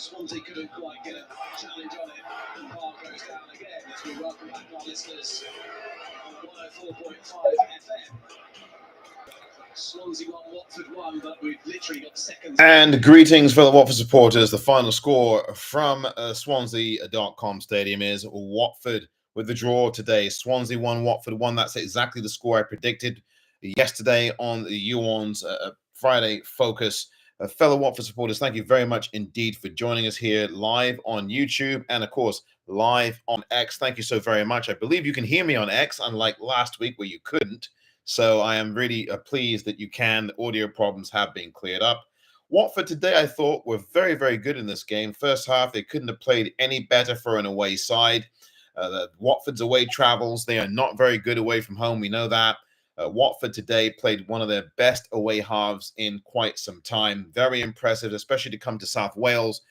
Swansea couldn't quite get a challenge on it, and Bar goes down again as we welcome back our listeners on 104.5 FM. Swansea 1, Watford 1, but we've literally got seconds. And greetings, fellow Watford supporters. The final score from Swansea.com Stadium is Watford with the draw today. Swansea 1, Watford 1. That's exactly the score I predicted yesterday on the YOU ORNS Friday Focus. Fellow Watford supporters, thank you very much indeed for joining us here live on YouTube and, of course, live on X. Thank you so very much. I believe you can hear me on X, unlike last week where you couldn't. So I am really pleased that you can. The audio problems have been cleared up. Watford today, I thought, were very, very good in this game. First half, they couldn't have played any better for an away side. Watford's away travels, they are not very good away from home. We know that. Watford today played one of their best away halves in quite some time. Very impressive, especially to come to South Wales,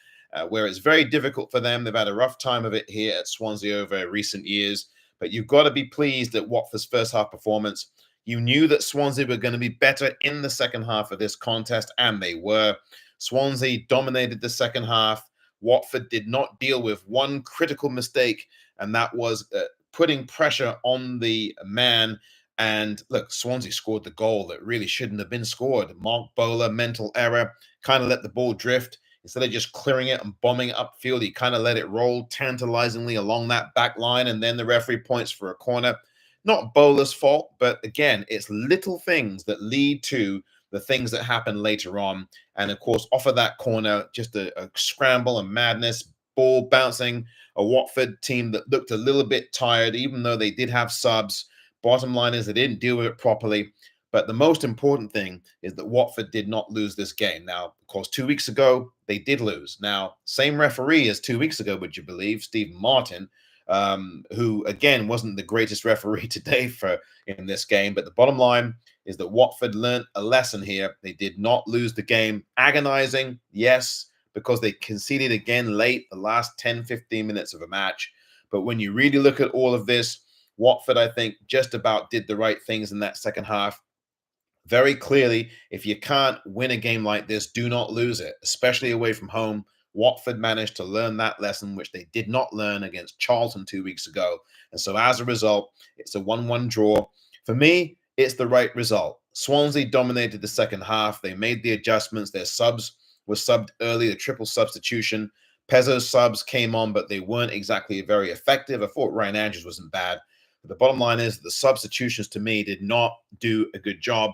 where it's very difficult for them. They've had a rough time of it here at Swansea over recent years. But you've got to be pleased at Watford's first half performance. You knew that Swansea were going to be better in the second half of this contest, and they were. Swansea dominated the second half. Watford did not deal with one critical mistake, and that was putting pressure on the man. And look, Swansea scored the goal that really shouldn't have been scored. Mark Bowler, mental error, kind of let the ball drift. Instead of just clearing it and bombing it upfield, he kind of let it roll tantalizingly along that back line, and then the referee points for a corner. Not Bowler's fault, but again, it's little things that lead to the things that happen later on. And of course, off of that corner, just a scramble and madness, ball bouncing, a Watford team that looked a little bit tired, even though they did have subs. Bottom line is they didn't deal with it properly. But the most important thing is that Watford did not lose this game. Now, of course, 2 weeks ago, they did lose. Now, same referee as 2 weeks ago, would you believe, Steve Martin, who, again, wasn't the greatest referee today in this game. But the bottom line is that Watford learned a lesson here. They did not lose the game. Agonizing, yes, because they conceded again late, the last 10, 15 minutes of a match. But when you really look at all of this, Watford, I think, just about did the right things in that second half. Very clearly, if you can't win a game like this, do not lose it, especially away from home. Watford managed to learn that lesson, which they did not learn against Charlton 2 weeks ago. And so as a result, it's a 1-1 draw. For me, it's the right result. Swansea dominated the second half. They made the adjustments. Their subs were subbed early, the triple substitution. Pezzo's subs came on, but they weren't exactly very effective. I thought Ryan Andrews wasn't bad. But the bottom line is the substitutions, to me, did not do a good job.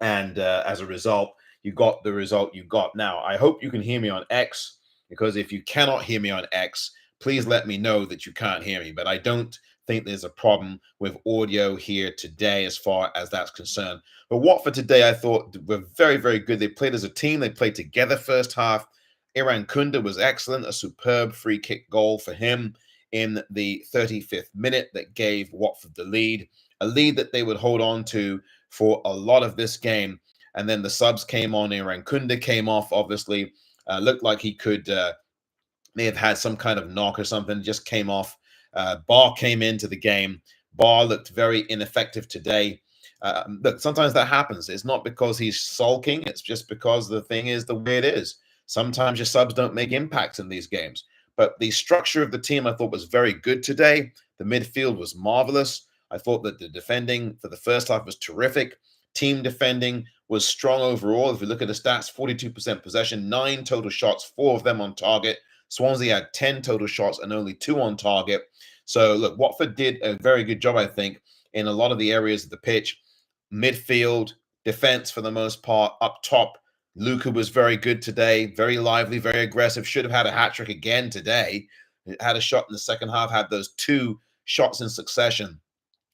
And as a result, you got the result you got. Now, I hope you can hear me on X, because if you cannot hear me on X, please let me know that you can't hear me. But I don't think there's a problem with audio here today as far as that's concerned. But Watford today, I thought, were very, very good. They played as a team. They played together first half. Iran Kunda was excellent, a superb free kick goal for him in the 35th minute that gave Watford the lead, a lead that they would hold on to for a lot of this game. And then the subs came on. Iran Kunda came off, obviously. Looked like he could may have had some kind of knock or something, just came off. Barr came into the game. Barr looked very ineffective today. Look, sometimes that happens. It's not because he's sulking. It's just because the thing is the way it is. Sometimes your subs don't make impacts in these games. But the structure of the team, I thought, was very good today. The midfield was marvelous. I thought that the defending for the first half was terrific. Team defending was strong overall. If you look at the stats, 42% possession, 9 total shots, 4 of them on target. Swansea had 10 total shots and only 2 on target. So, look, Watford did a very good job, I think, in a lot of the areas of the pitch. Midfield, defense for the most part, up top. Luka was very good today, very lively, very aggressive. Should have had a hat-trick again today. Had a shot in the second half, had those 2 shots in succession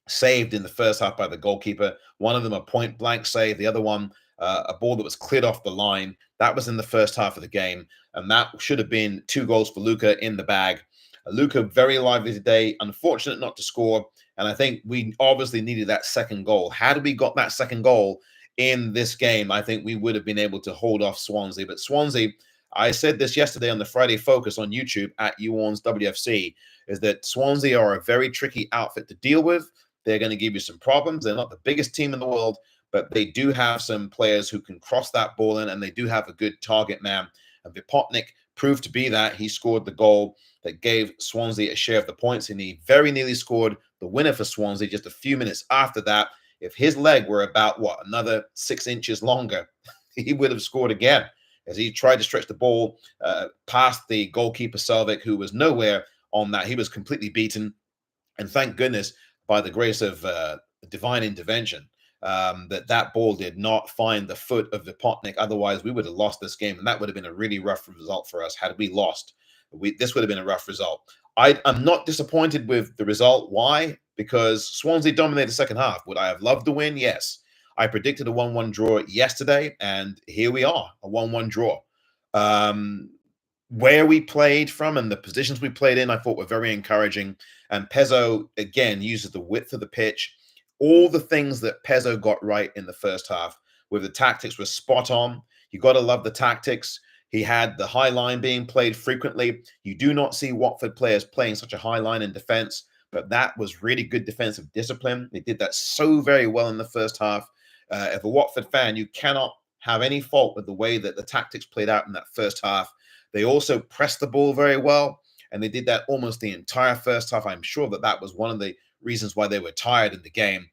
saved in the first half by the goalkeeper. One of them a point-blank save, the other one a ball that was cleared off the line. That was in the first half of the game, and that should have been 2 goals for Luka in the bag. Luka very lively today, unfortunate not to score, and I think we obviously needed that second goal. Had we got that second goal in this game, I think we would have been able to hold off Swansea. But Swansea, I said this yesterday on the Friday Focus on YouTube at YOU ORNS WFC, is that Swansea are a very tricky outfit to deal with. They're going to give you some problems. They're not the biggest team in the world, but they do have some players who can cross that ball in, and they do have a good target man. And Vipotnik proved to be that. He scored the goal that gave Swansea a share of the points, and he very nearly scored the winner for Swansea just a few minutes after that. If his leg were about, another 6 inches longer, he would have scored again, as he tried to stretch the ball past the goalkeeper, Selvik, who was nowhere on that. He was completely beaten. And thank goodness, by the grace of divine intervention, that ball did not find the foot of Vipotnik. Otherwise, we would have lost this game, and that would have been a really rough result for us. Had we lost, this would have been a rough result. I'm not disappointed with the result. Why? Because Swansea dominated the second half. Would I have loved to win? Yes. I predicted a 1-1 draw yesterday, and here we are, a 1-1 draw. Where we played from and the positions we played in, I thought were very encouraging. And Pezzo, again, uses the width of the pitch. All the things that Pezzo got right in the first half with the tactics were spot on. You got to love the tactics. He had the high line being played frequently. You do not see Watford players playing such a high line in defense, but that was really good defensive discipline. They did that so very well in the first half. If a Watford fan, you cannot have any fault with the way that the tactics played out in that first half. They also pressed the ball very well, and they did that almost the entire first half. I'm sure that was one of the reasons why they were tired in the game.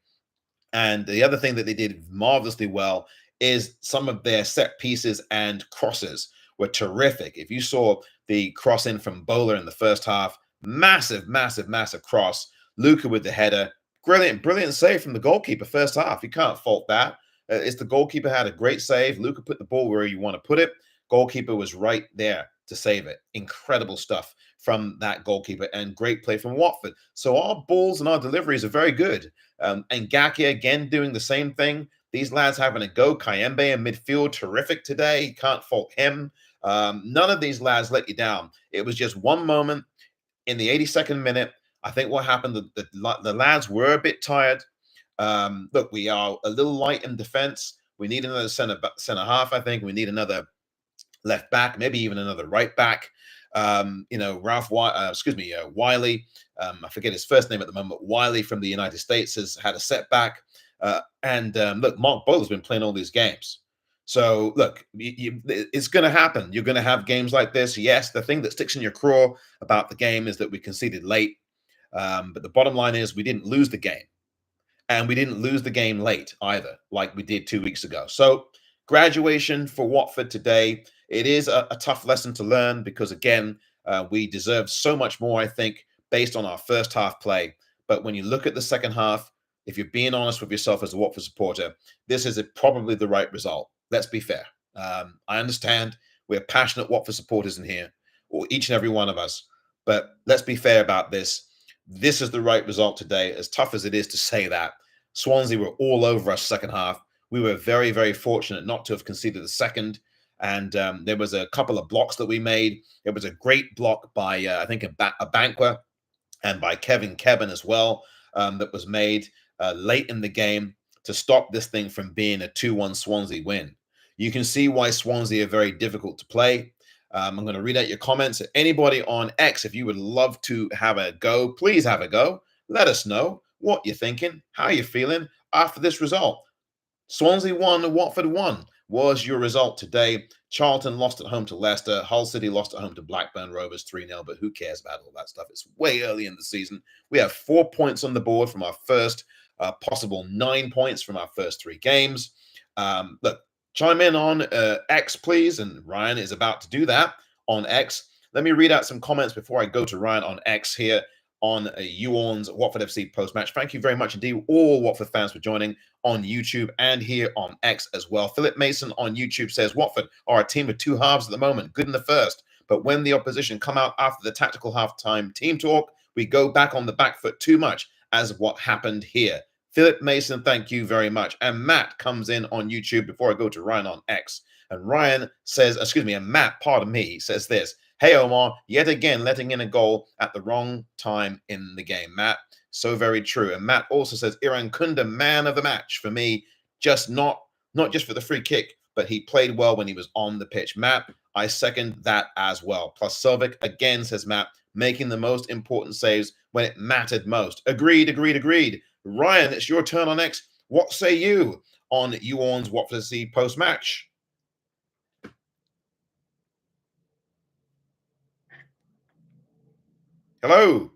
And the other thing that they did marvelously well is some of their set pieces and crosses were terrific. If you saw the cross in from Bowler in the first half, massive, massive, massive cross. Luca with the header. Brilliant save from the goalkeeper first half. You can't fault that. It's the goalkeeper had a great save. Luca put the ball where you want to put it. Goalkeeper was right there to save it. Incredible stuff from that goalkeeper, and great play from Watford. So our balls and our deliveries are very good. And Ngakia again doing the same thing. These lads having a go. Kayembe in midfield, terrific today. Can't fault him. None of these lads let you down. It was just one moment in the 82nd minute. I think what happened, the lads were a bit tired. Look, we are a little light in defense. We need another center half, I think. We need another left back, maybe even another right back. Wiley, I forget his first name at the moment. Wiley from the United States has had a setback. Look, Mark Bowler's been playing all these games. So, look, it's going to happen. You're going to have games like this. Yes, the thing that sticks in your craw about the game is that we conceded late. But the bottom line is we didn't lose the game. And we didn't lose the game late either, like we did 2 weeks ago. So, graduation for Watford today. It is a tough lesson to learn because, again, we deserve so much more, I think, based on our first half play. But when you look at the second half, if you're being honest with yourself as a Watford supporter, this is probably the right result. Let's be fair. I understand we're passionate Watford supporters in here, or each and every one of us. But let's be fair about this. This is the right result today, as tough as it is to say that. Swansea were all over us second half. We were very, very fortunate not to have conceded the second. And there was a couple of blocks that we made. It was a great block by, I think, a Banqua, and by Kevin as well, that was made late in the game to stop this thing from being a 2-1 Swansea win. You can see why Swansea are very difficult to play. I'm going to read out your comments. Anybody on X, if you would love to have a go, please have a go. Let us know what you're thinking, how you're feeling after this result. Swansea won, Watford won was your result today. Charlton lost at home to Leicester. Hull City lost at home to Blackburn Rovers 3-0, but who cares about all that stuff? It's way early in the season. We have 4 points on the board from our first possible 9 points from our first 3 games. Look, chime in on X, please, and Ryan is about to do that on X. Let me read out some comments before I go to Ryan on X here on YOU ORNS Watford FC post-match. Thank you very much indeed, all Watford fans, for joining on YouTube and here on X as well. Philip Mason on YouTube says, Watford are a team of 2 halves at the moment, good in the first, but when the opposition come out after the tactical halftime team talk, we go back on the back foot too much, as what happened here. Philip Mason, thank you very much. And Matt comes in on YouTube before I go to Ryan on X. And Ryan says, and Matt, pardon me, says this. Hey, Omar, yet again letting in a goal at the wrong time in the game. Matt, so very true. And Matt also says, Iran Kunda, man of the match for me, just not just for the free kick, but he played well when he was on the pitch. Matt, I second that as well. Plus Selvik, again, says Matt, making the most important saves when it mattered most. Agreed. Ryan, it's your turn on X. What say you on YOU ORNS Watford FC post-match? Hello.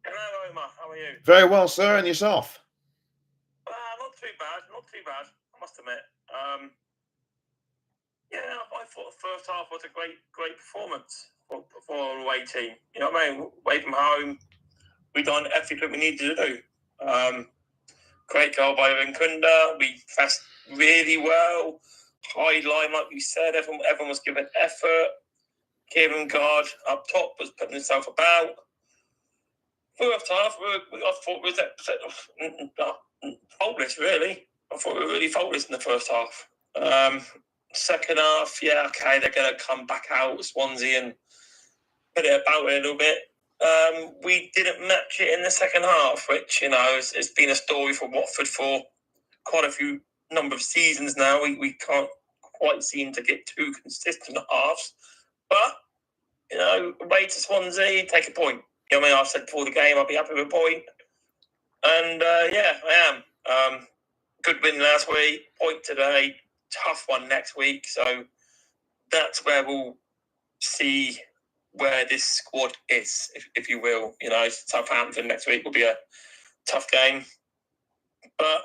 Hello, Omar. How are you? Very well, sir. And yourself? Not too bad. Not too bad. I must admit. Yeah, I thought the first half was a great performance for our away team. You know what I mean? Away from home, we done everything we needed to do. Great goal by Nkunda. We pressed really well. High line, like we said. Everyone was giving effort. Kieran Guard up top was putting himself about. First half, I thought was faultless, really. I thought we were really faultless in the first half. Second half, yeah, okay, they're going to come back out, Swansea, and put it about it a little bit. We didn't match it in the second half, which, it's been a story for Watford for quite a few number of seasons now. We can't quite seem to get two consistent halves. But, away to Swansea, take a point. You know what I mean? I've said before the game, I'll be happy with a point. And, yeah, I am. Good win last week, point today, tough one next week. So that's where we'll see where this squad is, if you will. Southampton next week will be a tough game. But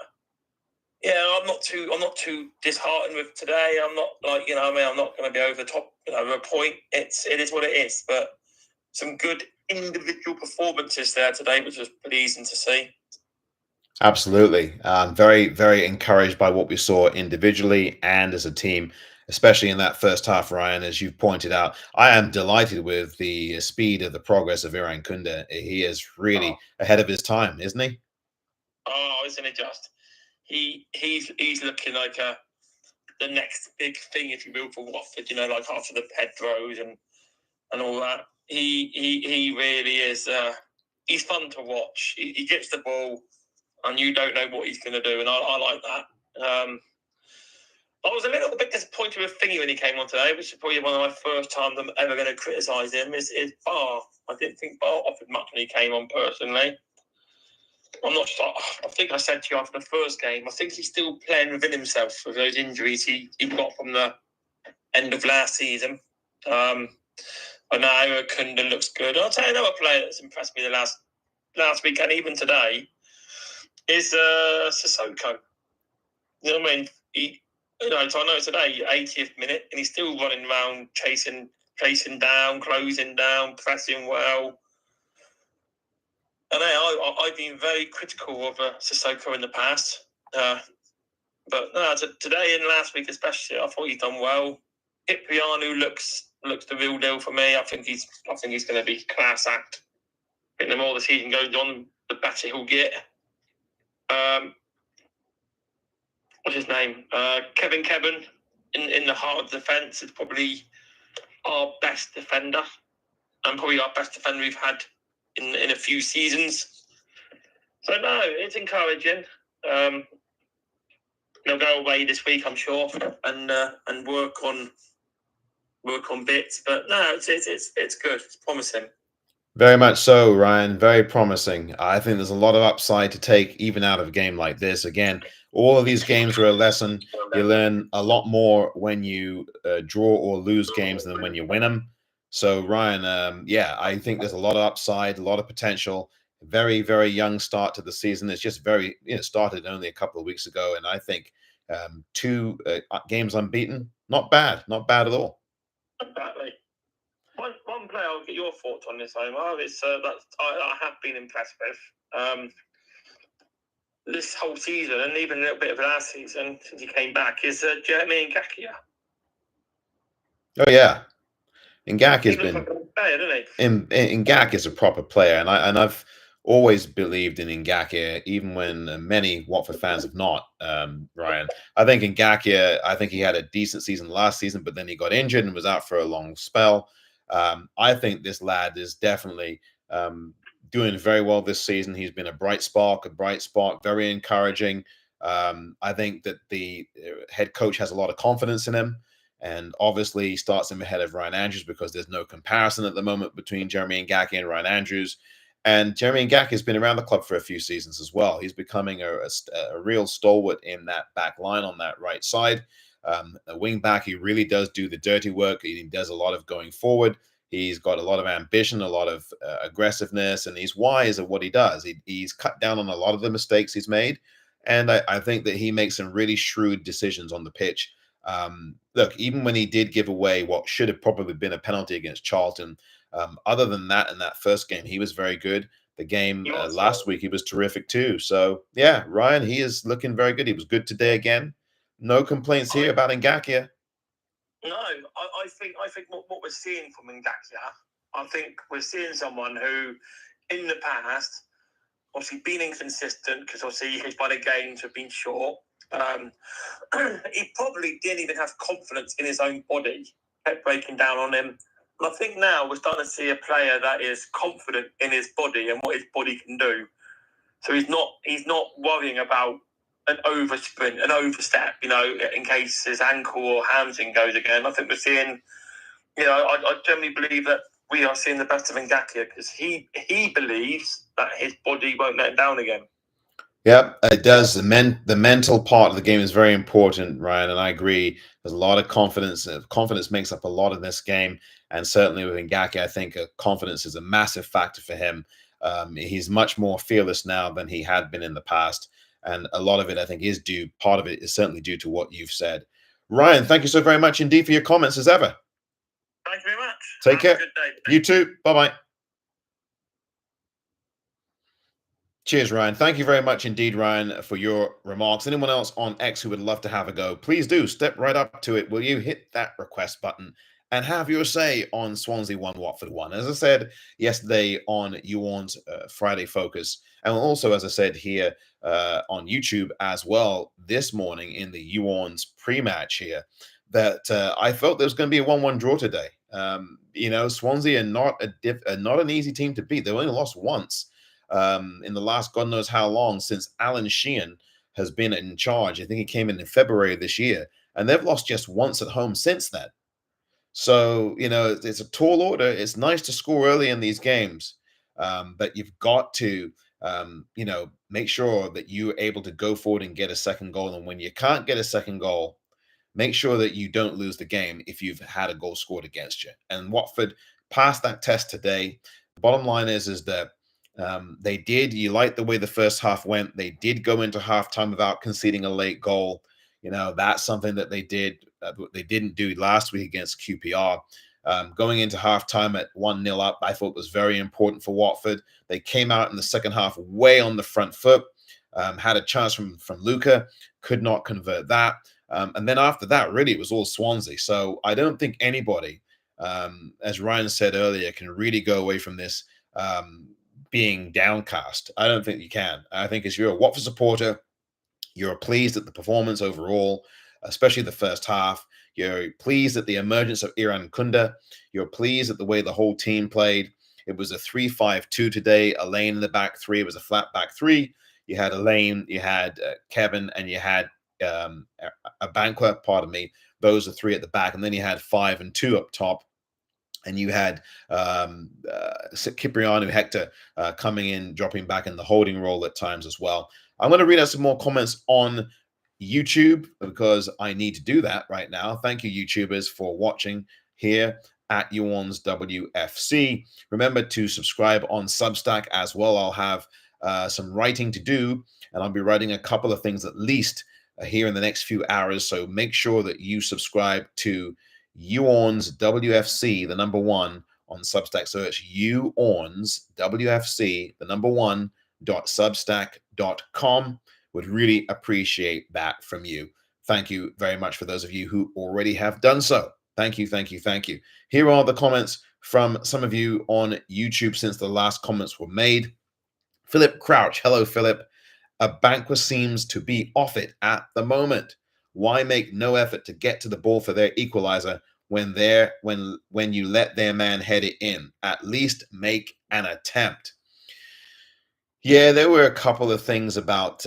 yeah, I'm not too disheartened with today. I'm not I'm not going to be over the top, with a point. It is what it is. But some good individual performances there today, which was pleasing to see. Absolutely. Very, very encouraged by what we saw individually and as a team, especially in that first half, Ryan, as you've pointed out. I am delighted with the speed of the progress of Iran Kunda. He is really ahead of his time, isn't he? Oh, isn't it just? He's looking like the next big thing, if you will, for Watford, like after the Pedros and all that. He really is, he's fun to watch. He gets the ball and you don't know what he's going to do, and I like that. I was a little bit disappointed with Thingy when he came on today, which is probably one of my first times I'm ever going to criticise him, is Bar. I didn't think Bar offered much when he came on, personally. I'm not sure. I think I said to you after the first game, I think he's still playing within himself with those injuries he got from the end of last season. I know Kunda looks good. I'll tell you another player that's impressed me the last week and even today is Sissoko. You know what I mean? So I know today, 80th minute, and he's still running around, chasing down, closing down, pressing well. And I've been very critical of Sissoko in the past. But no, today and last week especially, I thought he's done well. Ipianu looks the real deal for me. I think he's going to be class act. I think the more the season goes on, the better he'll get. What's his name? Kevin in the heart of the defence is probably our best defender, and probably our best defender we've had in a few seasons. So no, it's encouraging. They'll go away this week, I'm sure, and work on bits. But no, it's good. It's promising. Very much so, Ryan. Very promising. I think there's a lot of upside to take even out of a game like this. Again, all of these games are a lesson. You learn a lot more when you draw or lose games than when you win them. So, Ryan, yeah, I think there's a lot of upside, a lot of potential. Very, very young start to the season. It's just started only a couple of weeks ago. And I think 2 games unbeaten, not bad at all. Exactly. One player, I'll get your thoughts on this, Omar. It's that I have been impressed with this whole season, and even a little bit of last season since he came back, is Jeremy Ngakia. Oh yeah, Ngak has been like a player, doesn't he? Ngak is a proper player, and I've always believed in Ngakia, even when many Watford fans have not. Ryan, I think Ngakia, I think he had a decent season last season, but then he got injured and was out for a long spell. I think this lad is definitely doing very well this season. He's been a bright spark, very encouraging. I think that the head coach has a lot of confidence in him. And obviously, he starts him ahead of Ryan Andrews because there's no comparison at the moment between Jeremy Ngakia and Ryan Andrews. And Jeremy Ngakia has been around the club for a few seasons as well. He's becoming a real stalwart in that back line on that right side. A wing back, he really does do the dirty work. He does a lot of going forward. He's got a lot of ambition, a lot of aggressiveness, and he's wise at what he does. He's cut down on a lot of the mistakes he's made, and I think that he makes some really shrewd decisions on the pitch. Look, even when he did give away what should have probably been a penalty against Charlton, other than that, in that first game, he was very good. The game last week, he was terrific too. So, yeah, Ryan, he is looking very good. He was good today again. No complaints here about Ngakia. No, I think what we're seeing from Ngakia, I think we're seeing someone who, in the past, obviously been inconsistent because obviously his by the games have been short. He probably didn't even have confidence in his own body, kept breaking down on him. And I think now we're starting to see a player that is confident in his body and what his body can do. So he's not worrying about an oversprint, an overstep, in case his ankle or hamstring goes again. I think we're seeing, I generally believe that we are seeing the best of Ngakia because he believes that his body won't let him down again. Yeah, it does. The mental part of the game is very important, Ryan, and I agree. There's a lot of confidence. Confidence makes up a lot of this game, and certainly with Ngakia, I think confidence is a massive factor for him. He's much more fearless now than he had been in the past, and a lot of it, I think, is due. Part of it is certainly due to what you've said. Ryan, thank you so very much indeed for your comments as ever. Thank you very much. Take care. Have a good day. You too. Bye-bye. Cheers, Ryan. Thank you very much indeed, Ryan, for your remarks. Anyone else on X who would love to have a go, please do step right up to it. Will you hit that request button and have your say on Swansea 1, Watford 1? As I said yesterday on You ORNS Friday Focus, and also, as I said here on YouTube as well this morning in the You ORNS pre-match here, that I felt there was going to be a 1-1 draw today. Swansea are not an easy team to beat. They've only lost once in the last God knows how long since Alan Sheehan has been in charge. I think he came in February of this year, and they've lost just once at home since then. So, it's a tall order. It's nice to score early in these games, but you've got to, make sure that you're able to go forward and get a second goal. And when you can't get a second goal, make sure that you don't lose the game if you've had a goal scored against you. And Watford passed that test today. The bottom line is that they did. You like the way the first half went. They did go into halftime without conceding a late goal. That's something that they did. They didn't do last week against QPR. Going into halftime at 1-0 up, I thought was very important for Watford. They came out in the second half way on the front foot. Had a chance from Luca, could not convert that. And then after that, really, it was all Swansea. So I don't think anybody, as Ryan said earlier, can really go away from this being downcast. I don't think you can. I think as you're a Watford supporter, you're pleased at the performance overall, especially the first half. You're pleased at the emergence of Iran Kunda. You're pleased at the way the whole team played. It was a 3-5-2 today. Elaine in the back three. It was a flat back three. You had Elaine, you had Kevin, and you had a Banquer, pardon me. Those are three at the back. And then you had 5 and 2 up top. And you had Cipriano Hector coming in, dropping back in the holding role at times as well. I'm going to read out some more comments on YouTube because I need to do that right now. Thank you, YouTubers, for watching here at You ORNS WFC. Remember to subscribe on Substack as well. I'll have some writing to do, and I'll be writing a couple of things at least here in the next few hours. So make sure that you subscribe to You ORNS WFC, the number 1 on Substack. So it's You ORNS WFC, the number 1.substack.com. Would really appreciate that from you. Thank you very much for those of you who already have done so. Thank you, thank you, thank you. Here are the comments from some of you on YouTube since the last comments were made. Philip Crouch. Hello, Philip. A Banquer seems to be off it at the moment. Why make no effort to get to the ball for their equalizer when you let their man head it in? At least make an attempt. Yeah, there were a couple of things about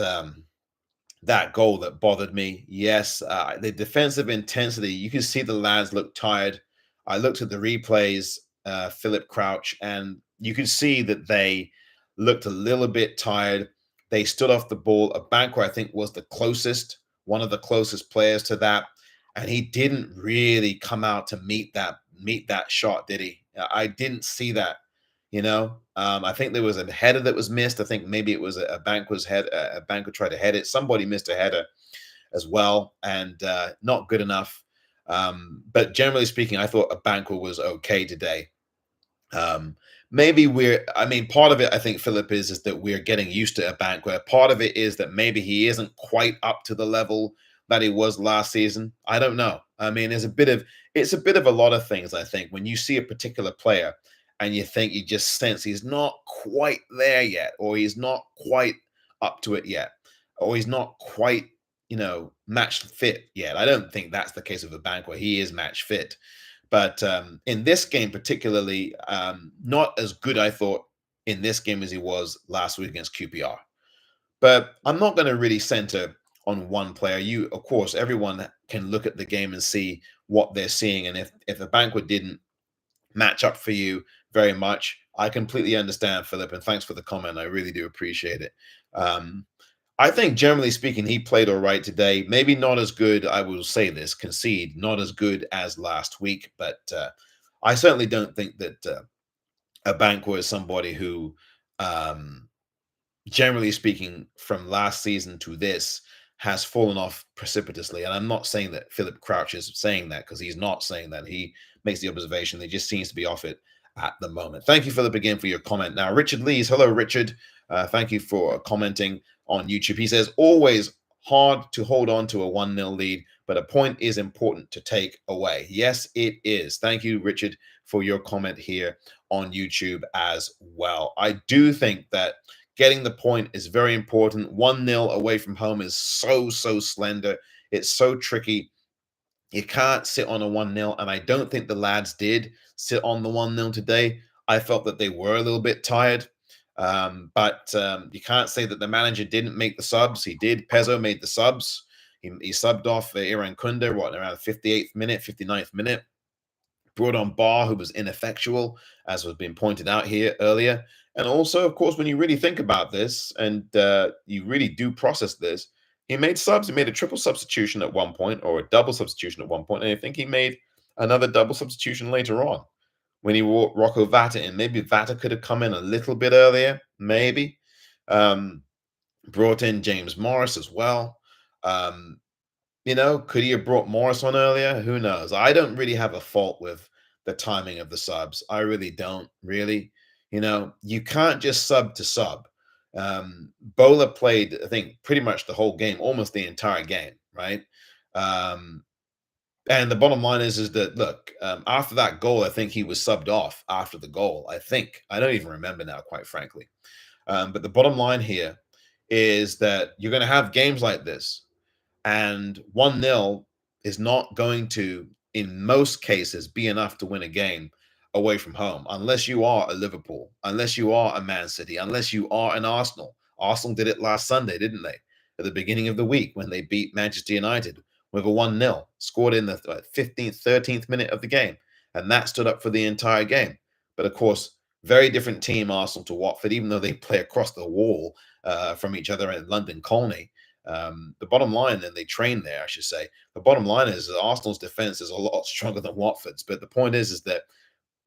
that goal that bothered me. Yes, the defensive intensity. You can see the lads look tired. I looked at the replays, Philip Crouch, and you could see that they looked a little bit tired. They stood off the ball. A Banquer, I think, was one of the closest players to that. and he didn't really come out to meet that shot, did he? I didn't see that. I think there was a header that was missed. I think maybe it was a Banco tried to head it. Somebody missed a header as well, and not good enough. But generally speaking, I thought a Banco was okay today. Maybe part of it, I think, Philip, is that we're getting used to a Banquet. Part of it is that maybe he isn't quite up to the level that he was last season. I don't know. I mean, it's a bit of a lot of things, I think. When you see a particular player and you just sense he's not quite there yet, or he's not quite up to it yet, or he's not quite, match fit yet. I don't think that's the case of a Banquet. He is match fit. But in this game, particularly, not as good, I thought, in this game as he was last week against QPR. But I'm not going to really center on one player. Of course, everyone can look at the game and see what they're seeing. And if the Banquet didn't match up for you very much, I completely understand, Philip. And thanks for the comment. I really do appreciate it. I think generally speaking, he played all right today. Maybe not as good, I will say this, concede, not as good as last week. But I certainly don't think that Abankwah is somebody who, generally speaking, from last season to this, has fallen off precipitously. And I'm not saying that Philip Crouch is saying that, because he's not saying that. He makes the observation. He just seems to be off it at the moment. Thank you, Philip, again for your comment. Now, Richard Lees. Hello, Richard. Thank you for commenting on YouTube. He says, always hard to hold on to a 1-0 lead, but a point is important to take away. Yes, it is. Thank you, Richard, for your comment here on YouTube as well. I do think that getting the point is very important. 1-0 away from home is so slender. It's so tricky. You can't sit on a 1-0, and I don't think the lads did sit on the 1-0 today. I felt that they were a little bit tired. But you can't say that the manager didn't make the subs. He did. Pezzo made the subs. He subbed off Iran Kunda, around the 58th minute, 59th minute. Brought on Barr, who was ineffectual, as was being pointed out here earlier. And also, of course, when you really think about this and you really do process this, he made subs. He made a triple substitution at one point, or a double substitution at one point. And I think he made another double substitution later on, when he brought Rocco Vata in. Maybe Vata could have come in a little bit earlier, maybe. Brought in James Morris as well. Could he have brought Morris on earlier? Who knows? I don't really have a fault with the timing of the subs. I really don't, really. You can't just sub to sub. Bola played, I think, pretty much the whole game, almost the entire game, right? And the bottom line is that, look, after that goal, I think he was subbed off after the goal. I think. I don't even remember now, quite frankly. But the bottom line here is that you're going to have games like this, and 1-0 is not going to, in most cases, be enough to win a game away from home, unless you are a Liverpool, unless you are a Man City, unless you are an Arsenal. Arsenal did it last Sunday, didn't they? At the beginning of the week, when they beat Manchester United with a 1-0, scored in the 15th, 13th minute of the game. And that stood up for the entire game. But of course, very different team, Arsenal to Watford, even though they play across the wall from each other in London Colney. The bottom line, and they train there, I should say, the bottom line is that Arsenal's defense is a lot stronger than Watford's. But the point is that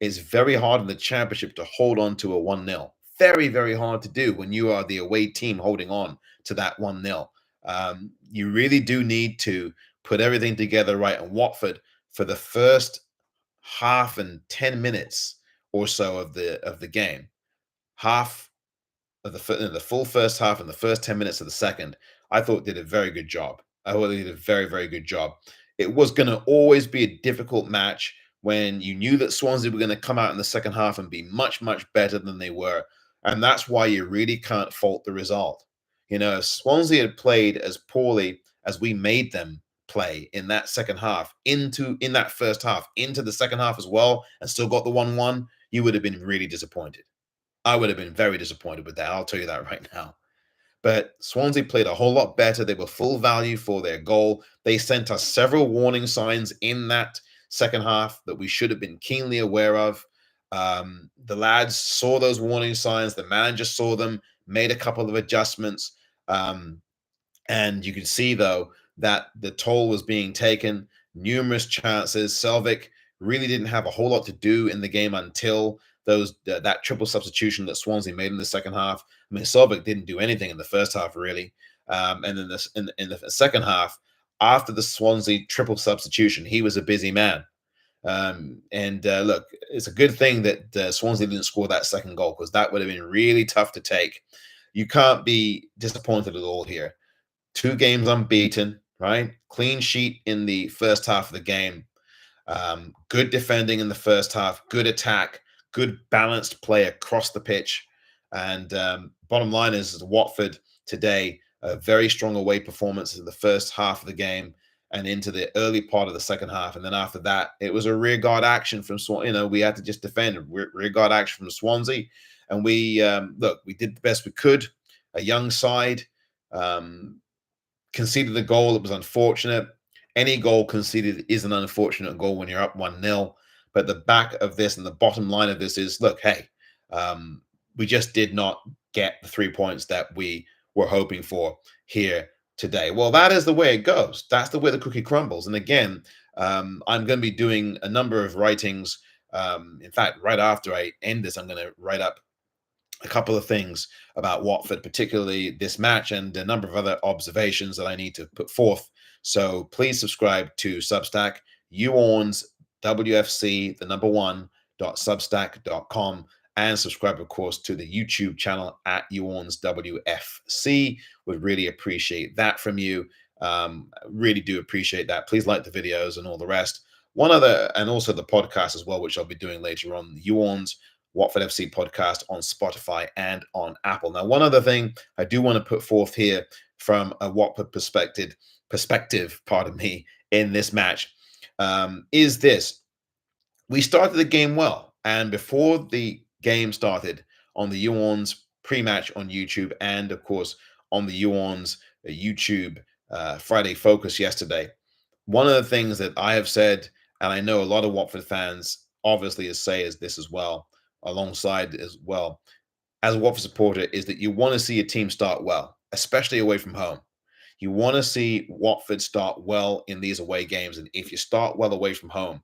it's very hard in the Championship to hold on to a 1-0. Very, very hard to do when you are the away team holding on to that 1-0. You really do need to put everything together right. And Watford, for the first half and 10 minutes or so of the game, half of the full first half and the first 10 minutes of the second, I thought did a very good job. I thought they did a very, very good job. It was going to always be a difficult match when you knew that Swansea were going to come out in the second half and be much, much better than they were. And that's why you really can't fault the result. If Swansea had played as poorly as we made them play in that second half, in that first half, into the second half as well, and still got the 1-1, you would have been really disappointed. I would have been very disappointed with that. I'll tell you that right now. But Swansea played a whole lot better. They were full value for their goal. They sent us several warning signs in that second half that we should have been keenly aware of. The lads saw those warning signs. The manager saw them, made a couple of adjustments. And you could see, though, that the toll was being taken. numerous chances. Selvik really didn't have a whole lot to do in the game until that triple substitution that Swansea made in the second half. I mean, Selvik didn't do anything in the first half, really. And then in the second half, after the Swansea triple substitution, he was a busy man. Look, it's a good thing that Swansea didn't score that second goal, because that would have been really tough to take. You can't be disappointed at all here. 2 games unbeaten, right? Clean sheet in the first half of the game. Good defending in the first half, good attack, good balanced play across the pitch. And bottom line is Watford today, a very strong away performance in the first half of the game and into the early part of the second half. And then after that, it was a rear guard action from Swansea. We had to just defend rear guard action from Swansea. And we did the best we could. A young side, conceded a goal. It was unfortunate. Any goal conceded is an unfortunate goal when you're up 1-0. But the back of this and the bottom line of this is, look, hey, we just did not get the 3 points that we were hoping for here today. Well, that is the way it goes. That's the way the cookie crumbles. And again, I'm going to be doing a number of writings. In fact, right after I end this, I'm going to write up a couple of things about Watford, particularly this match, and a number of other observations that I need to put forth. So please subscribe to Substack, YOU ORNS, WFC, the number 1.substack.com, and subscribe, of course, to the YouTube channel at YOU ORNS WFC. Would really appreciate that from you. Really do appreciate that. Please like the videos and all the rest. One other, and also the podcast as well, which I'll be doing later on, YOU ORNS Watford FC podcast on Spotify and on Apple. Now, one other thing I do want to put forth here from a Watford perspective, in this match, is this. We started the game well, and before the game started on the YOU ORNS pre-match on YouTube, and of course on the YOU ORNS YouTube Friday Focus yesterday, one of the things that I have said, and I know a lot of Watford fans obviously say is this as well, alongside as well, as a Watford supporter, is that you want to see a team start well, especially away from home. You want to see Watford start well in these away games. And if you start well away from home,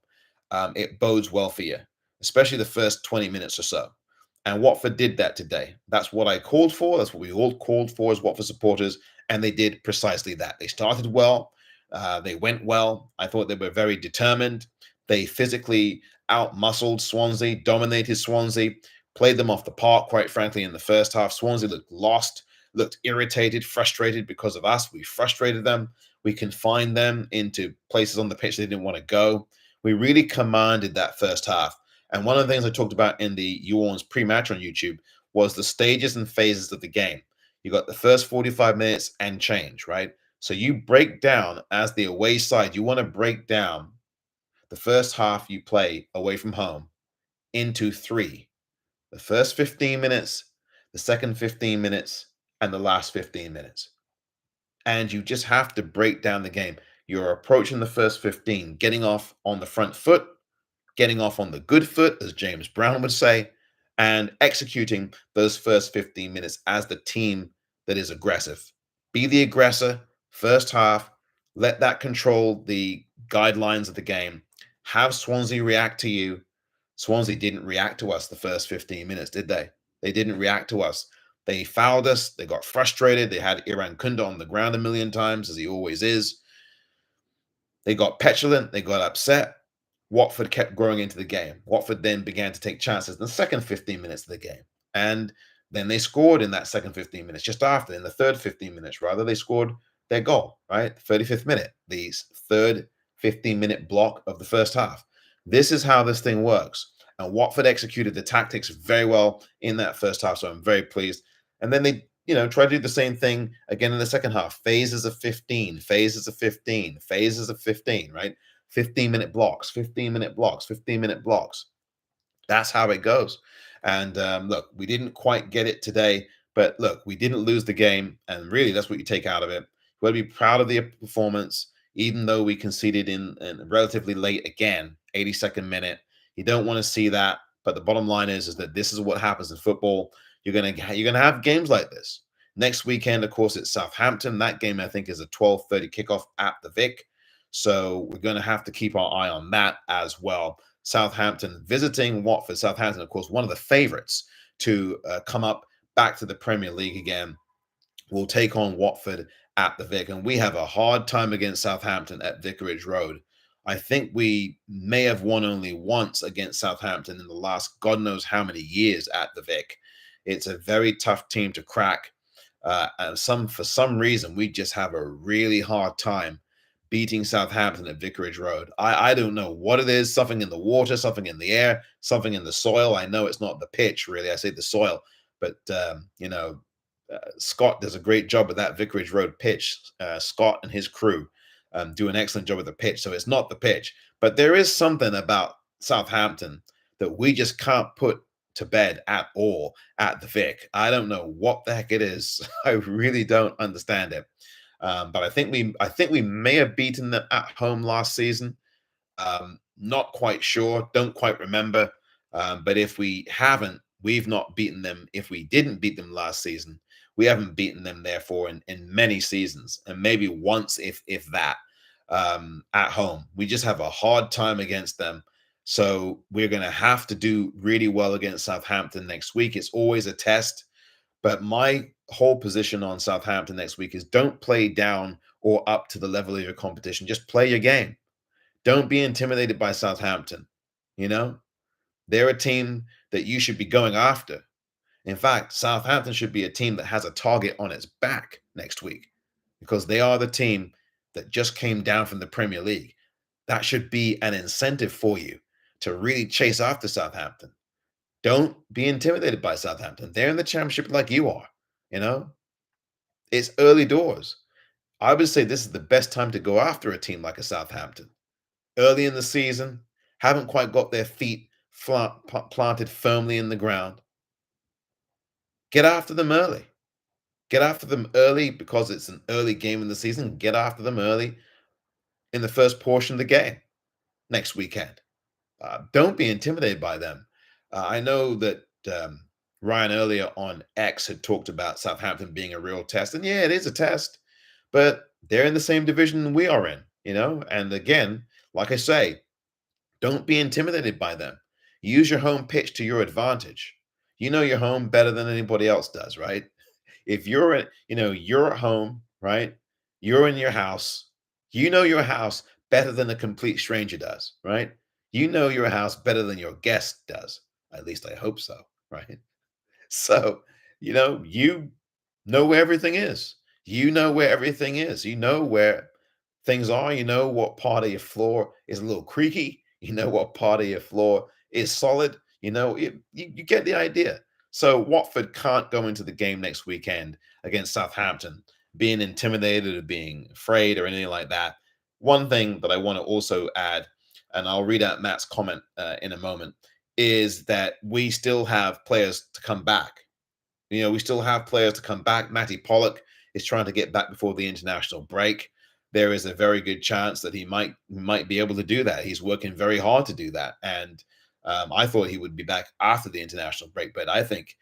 it bodes well for you, especially the first 20 minutes or so. And Watford did that today. That's what I called for. That's what we all called for as Watford supporters. And they did precisely that. They started well. They went well. I thought they were very determined. They physically out-muscled Swansea, dominated Swansea, played them off the park, quite frankly, in the first half. Swansea looked lost, looked irritated, frustrated because of us. We frustrated them. We confined them into places on the pitch they didn't want to go. We really commanded that first half. And one of the things I talked about in the YOU ORNS pre-match on YouTube was the stages and phases of the game. You got the first 45 minutes and change, right? So you break down, as the away side, you want to break down the first half you play away from home into 3. The first 15 minutes, the second 15 minutes, and the last 15 minutes. And you just have to break down the game. You're approaching the first 15, getting off on the front foot, getting off on the good foot, as James Brown would say, and executing those first 15 minutes as the team that is aggressive. Be the aggressor, first half, let that control the guidelines of the game. Have Swansea react to you. Swansea didn't react to us the first 15 minutes, did they? They didn't react to us. They fouled us. They got frustrated. They had Iran Kunda on the ground a million times, as he always is. They got petulant. They got upset. Watford kept growing into the game. Watford then began to take chances in the second 15 minutes of the game. And then they scored in that second 15 minutes. Just after, in the third 15 minutes, rather, they scored their goal, right? 35th minute, the third 15-minute block of the first half. This is how this thing works. And Watford executed the tactics very well in that first half, so I'm very pleased. And then they, try to do the same thing again in the second half. Phases of 15, phases of 15, phases of 15, right? 15-minute blocks, 15-minute blocks, 15-minute blocks. That's how it goes. And look, we didn't quite get it today, but look, we didn't lose the game. And really, that's what you take out of it. You got to be proud of the performance, even though we conceded in relatively late again, 82nd minute. You don't want to see that. But the bottom line is that this is what happens in football. You're gonna have games like this. Next weekend, of course, it's Southampton. That game, I think, is a 12:30 kickoff at the Vic. So we're going to have to keep our eye on that as well. Southampton visiting Watford. Southampton, of course, one of the favorites to come up back to the Premier League again, will take on Watford at the Vic. And we have a hard time against Southampton at Vicarage Road. I think we may have won only once against Southampton in the last God knows how many years at the Vic. It's a very tough team to crack. And for some reason, we just have a really hard time beating Southampton at Vicarage Road. I don't know what it is, something in the water, something in the air, something in the soil. I know it's not the pitch, really. I say the soil. But, Scott does a great job with that Vicarage Road pitch. Scott and his crew do an excellent job with the pitch. So it's not the pitch. But there is something about Southampton that we just can't put to bed at all at the Vic. I don't know what the heck it is. I really don't understand it. But I think we may have beaten them at home last season. Not quite sure. Don't quite remember. But if we haven't, we've not beaten them. If we didn't beat them last season, we haven't beaten them, therefore, in many seasons, and maybe once, if that, at home. We just have a hard time against them. So we're going to have to do really well against Southampton next week. It's always a test. But my whole position on Southampton next week is don't play down or up to the level of your competition. Just play your game. Don't be intimidated by Southampton. They're a team that you should be going after. In fact, Southampton should be a team that has a target on its back next week because they are the team that just came down from the Premier League. That should be an incentive for you to really chase after Southampton. Don't be intimidated by Southampton. They're in the championship like you are. It's early doors. I would say this is the best time to go after a team like a Southampton. Early in the season, haven't quite got their feet planted firmly in the ground. Get after them early. Get after them early because it's an early game in the season. Get after them early in the first portion of the game next weekend. Don't be intimidated by them. I know that Ryan earlier on X had talked about Southampton being a real test. And yeah, it is a test, but they're in the same division we are in, And again, like I say, don't be intimidated by them. Use your home pitch to your advantage. You know your home better than anybody else does, right? If you're you're at home, right? You're in your house. You know your house better than a complete stranger does, right? You know your house better than your guest does. At least I hope so, right? So, you know where everything is. You know where everything is. You know where things are. You know what part of your floor is a little creaky. You know what part of your floor is solid. You get the idea. So Watford can't go into the game next weekend against Southampton being intimidated or being afraid or anything like that. One thing that I want to also add, and I'll read out Matt's comment in a moment, is that we still have players to come back. We still have players to come back. Matty Pollock is trying to get back before the international break. There is a very good chance that he might be able to do that. He's working very hard to do that. And I thought he would be back after the international break. But I think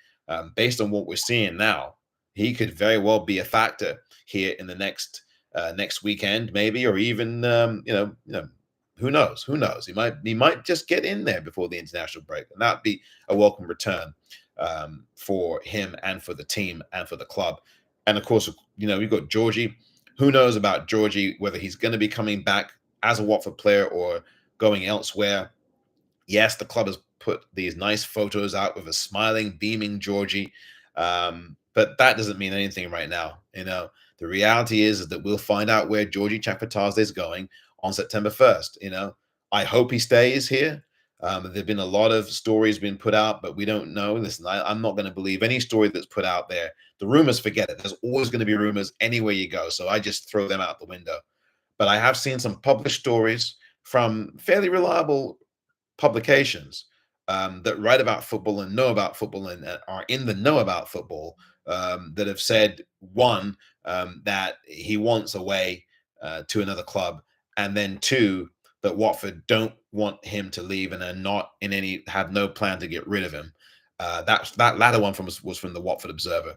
based on what we're seeing now, he could very well be a factor here in the next weekend, maybe, or even, who knows? Who knows? He might just get in there before the international break. And that'd be a welcome return for him and for the team and for the club. And of course, we've got Georgie. Who knows about Georgie, whether he's going to be coming back as a Watford player or going elsewhere. Yes, the club has put these nice photos out with a smiling, beaming Georgie. But that doesn't mean anything right now. The reality is that we'll find out where Georgie Chapatazde is going on September 1st. I hope he stays here. There've been a lot of stories being put out, but we don't know. Listen, I'm not going to believe any story that's put out there. The rumors, forget it. There's always going to be rumors anywhere you go. So I just throw them out the window. But I have seen some published stories from fairly reliable publications that write about football and know about football and are in the know about football that have said, one, that he wants away to another club, and then two, that Watford don't want him to leave and have no plan to get rid of him. That latter one was from the Watford Observer.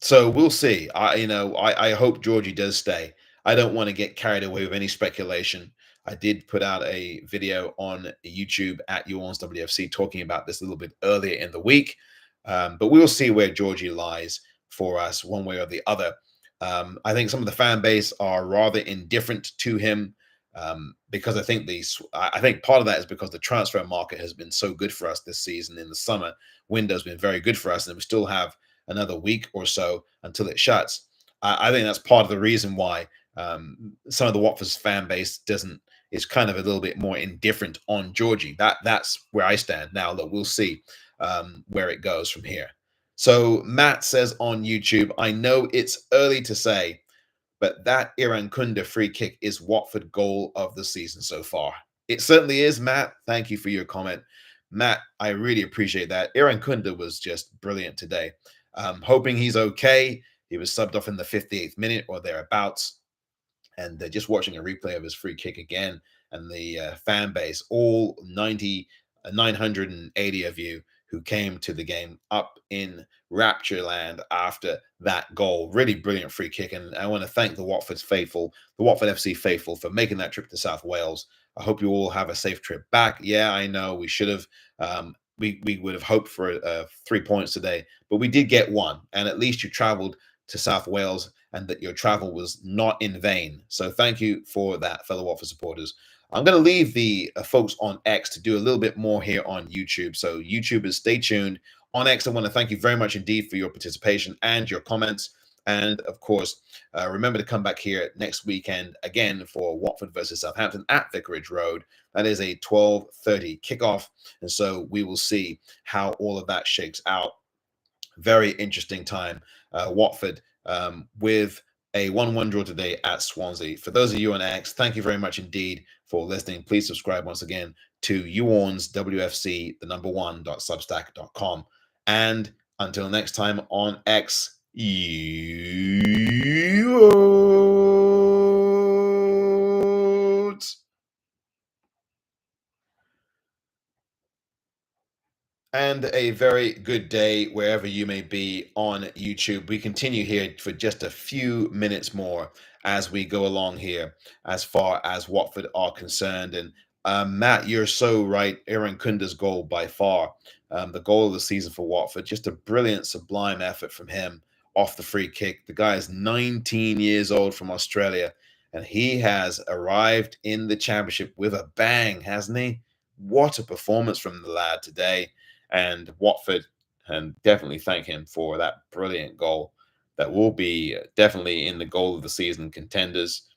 So we'll see. I hope Georgie does stay. I don't want to get carried away with any speculation. I did put out a video on YouTube at You ORNS WFC talking about this a little bit earlier in the week. But we'll see where Georgie lies for us one way or the other. I think some of the fan base are rather indifferent to him because I think part of that is because the transfer market has been so good for us this season. In the summer window's been very good for us, and we still have another week or so until it shuts. I think that's part of the reason why some of the Watford's fan base is kind of a little bit more indifferent on Georgie. That's where I stand now. Look, we'll see where it goes from here. So Matt says on YouTube, I know it's early to say, but that Irankunda free kick is Watford goal of the season so far. It certainly is, Matt. Thank you for your comment. Matt, I really appreciate that. Irankunda was just brilliant today. Hoping he's okay. He was subbed off in the 58th minute or thereabouts. And just watching a replay of his free kick again, and the fan base, all 980 of you who came to the game up in rapture land after that goal. Really brilliant free kick. And I want to thank the Watford FC faithful for making that trip to South Wales. I hope you all have a safe trip back. Yeah, I know we should have, we would have hoped for 3 points today, but we did get one. And at least you traveled to South Wales and that your travel was not in vain. So thank you for that, fellow Watford supporters. I'm going to leave the folks on X to do a little bit more here on YouTube. So YouTubers, stay tuned. On X, I want to thank you very much indeed for your participation and your comments. And of course, remember to come back here next weekend again for Watford versus Southampton at Vicarage Road. That is a 12:30 kickoff. And so we will see how all of that shakes out. Very interesting time. Watford with a 1-1 draw today at Swansea. For those of you on X, thank you very much indeed for listening. Please subscribe once again to You ORNS WFC, the number 1.substack.com. And until next time on X, you ORNS. And a very good day wherever you may be on YouTube. We continue here for just a few minutes more as we go along here as far as Watford are concerned. And Matt, you're so right. Irankunda's goal by far, the goal of the season for Watford. Just a brilliant, sublime effort from him off the free kick. The guy is 19 years old from Australia, and he has arrived in the championship with a bang, hasn't he? What a performance from the lad today. And Watford can definitely thank him for that brilliant goal. That will be definitely in the goal of the season contenders.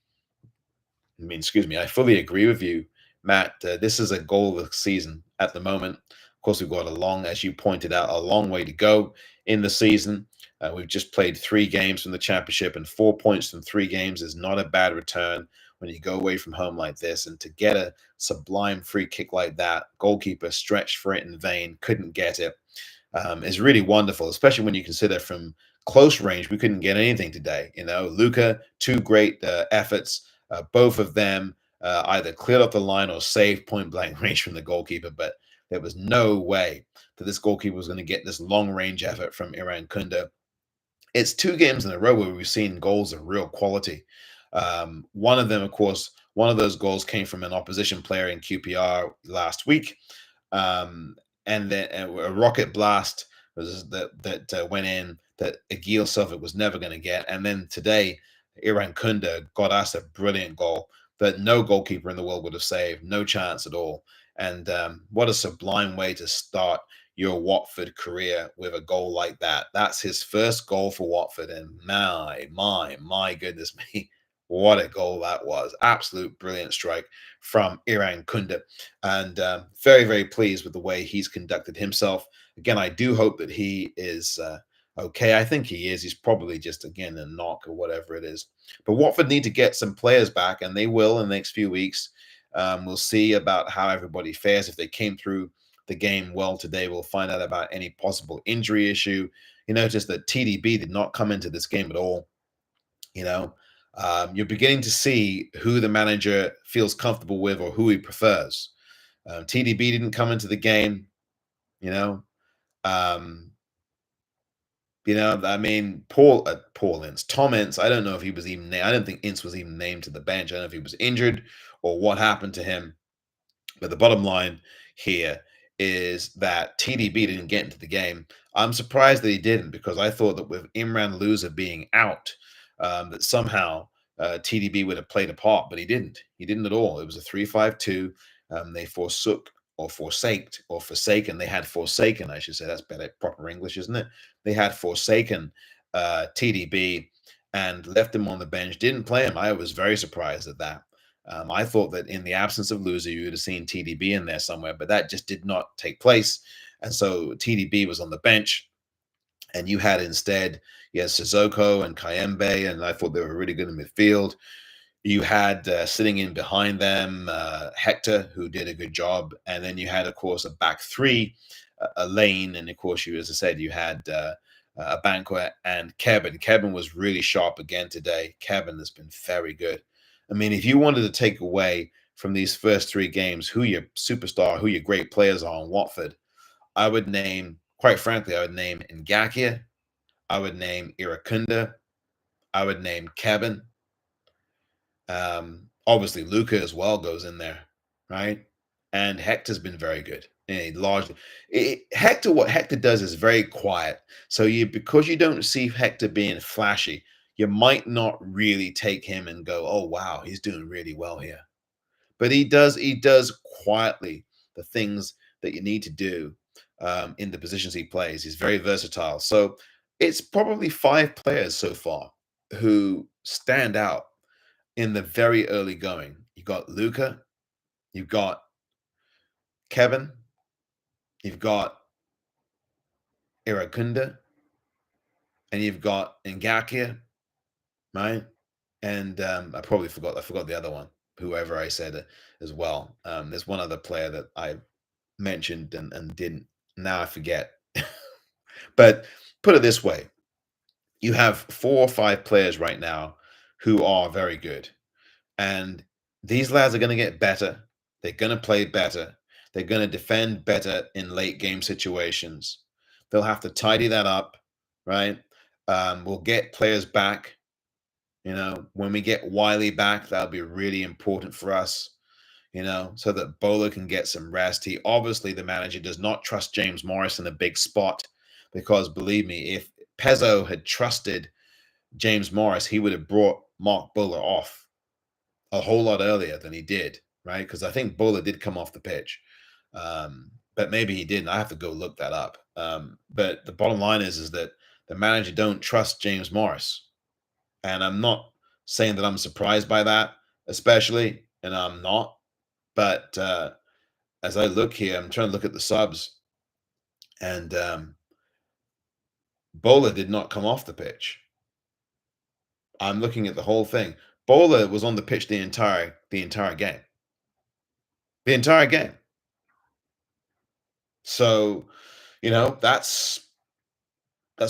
I fully agree with you, Matt. This is a goal of the season at the moment. Of course, we've got as you pointed out, a long way to go in the season. We've just played 3 games from the championship, and 4 points from 3 games is not a bad return when you go away from home like this. And to get a sublime free kick like that, goalkeeper stretched for it in vain, couldn't get it, is really wonderful, especially when you consider from close range, we couldn't get anything today. Luca, 2 great efforts, both of them either cleared off the line or saved point blank range from the goalkeeper, but there was no way that this goalkeeper was going to get this long range effort from Irankunda. It's 2 games in a row where we've seen goals of real quality. One of them, of course, one of those goals came from an opposition player in QPR last week. And then a rocket blast that went in that Agil Suffolk was never going to get. And then today, Irankunda got us a brilliant goal that no goalkeeper in the world would have saved. No chance at all. And what a sublime way to start your Watford career with a goal like that. That's his first goal for Watford. And my goodness me, what a goal that was. Absolute brilliant strike from Irankunda. And very, very pleased with the way he's conducted himself. Again, I do hope that he is okay. I think he is. He's probably just, again, a knock or whatever it is. But Watford need to get some players back, and they will in the next few weeks. We'll see about how everybody fares. If they came through the game well today, we'll find out about any possible injury issue. You notice that TDB did not come into this game at all. You're beginning to see who the manager feels comfortable with or who he prefers. TDB didn't come into the game. I mean, Paul Ince, Tom Ince. I don't know if he was even. I don't think Ince was even named to the bench. I don't know if he was injured or what happened to him. But the bottom line here is that TDB didn't get into the game. I'm surprised that he didn't, because I thought that with Imran Louza being out, that somehow TDB would have played a part, but he didn't. He didn't at all. It was a 3-5-2. They forsook or forsaked or forsaken. They had forsaken, I should say. That's better, proper English, isn't it? They had forsaken TDB and left him on the bench. Didn't play him. I was very surprised at that. I thought that in the absence of Loser, you would have seen TDB in there somewhere, but that just did not take place. And so TDB was on the bench, and you had instead, Sissoko and Kayembe, and I thought they were really good in midfield. You had sitting in behind them Hector, who did a good job, and then you had, of course, a back three, Lane, and of course, as I said, you had Abankwah and Kevin. Kevin was really sharp again today. Kevin has been very good. I mean, if you wanted to take away from these first three games who your superstar, who your great players are in Watford, I would name, quite frankly, I would name Ngakia, I would name Irakunda, I would name Kevin. Obviously, Luca as well goes in there, right? And Hector's been very good. And largely, Hector, what Hector does is very quiet. So because you don't see Hector being flashy, you might not really take him and go, "Oh wow, he's doing really well here." But he does quietly the things that you need to do in the positions he plays. He's very versatile. So it's probably 5 players so far who stand out in the very early going. You got Luca, you've got Kevin, you've got Irakunda, and you've got Ngakia, right? And I forgot the other one, whoever I said as well. There's one other player that I mentioned and didn't. Now I forget. But put it this way, you have 4 or 5 players right now who are very good. And these lads are going to get better. They're going to play better. They're going to defend better in late game situations. They'll have to tidy that up, right? We'll get players back. When we get Wiley back, that'll be really important for us, so that Bowler can get some rest. Obviously, the manager does not trust James Morris in a big spot, because believe me, if Pezzo had trusted James Morris, he would have brought Mark Bowler off a whole lot earlier than he did, right? Because I think Bowler did come off the pitch, but maybe he didn't. I have to go look that up. But the bottom line is that the manager don't trust James Morris, and I'm not saying that I'm surprised by that, especially, and I'm not. But as I look here, I'm trying to look at the subs, and Bowler did not come off the pitch. I'm looking at the whole thing. Bowler was on the pitch the entire game. The entire game. So, that's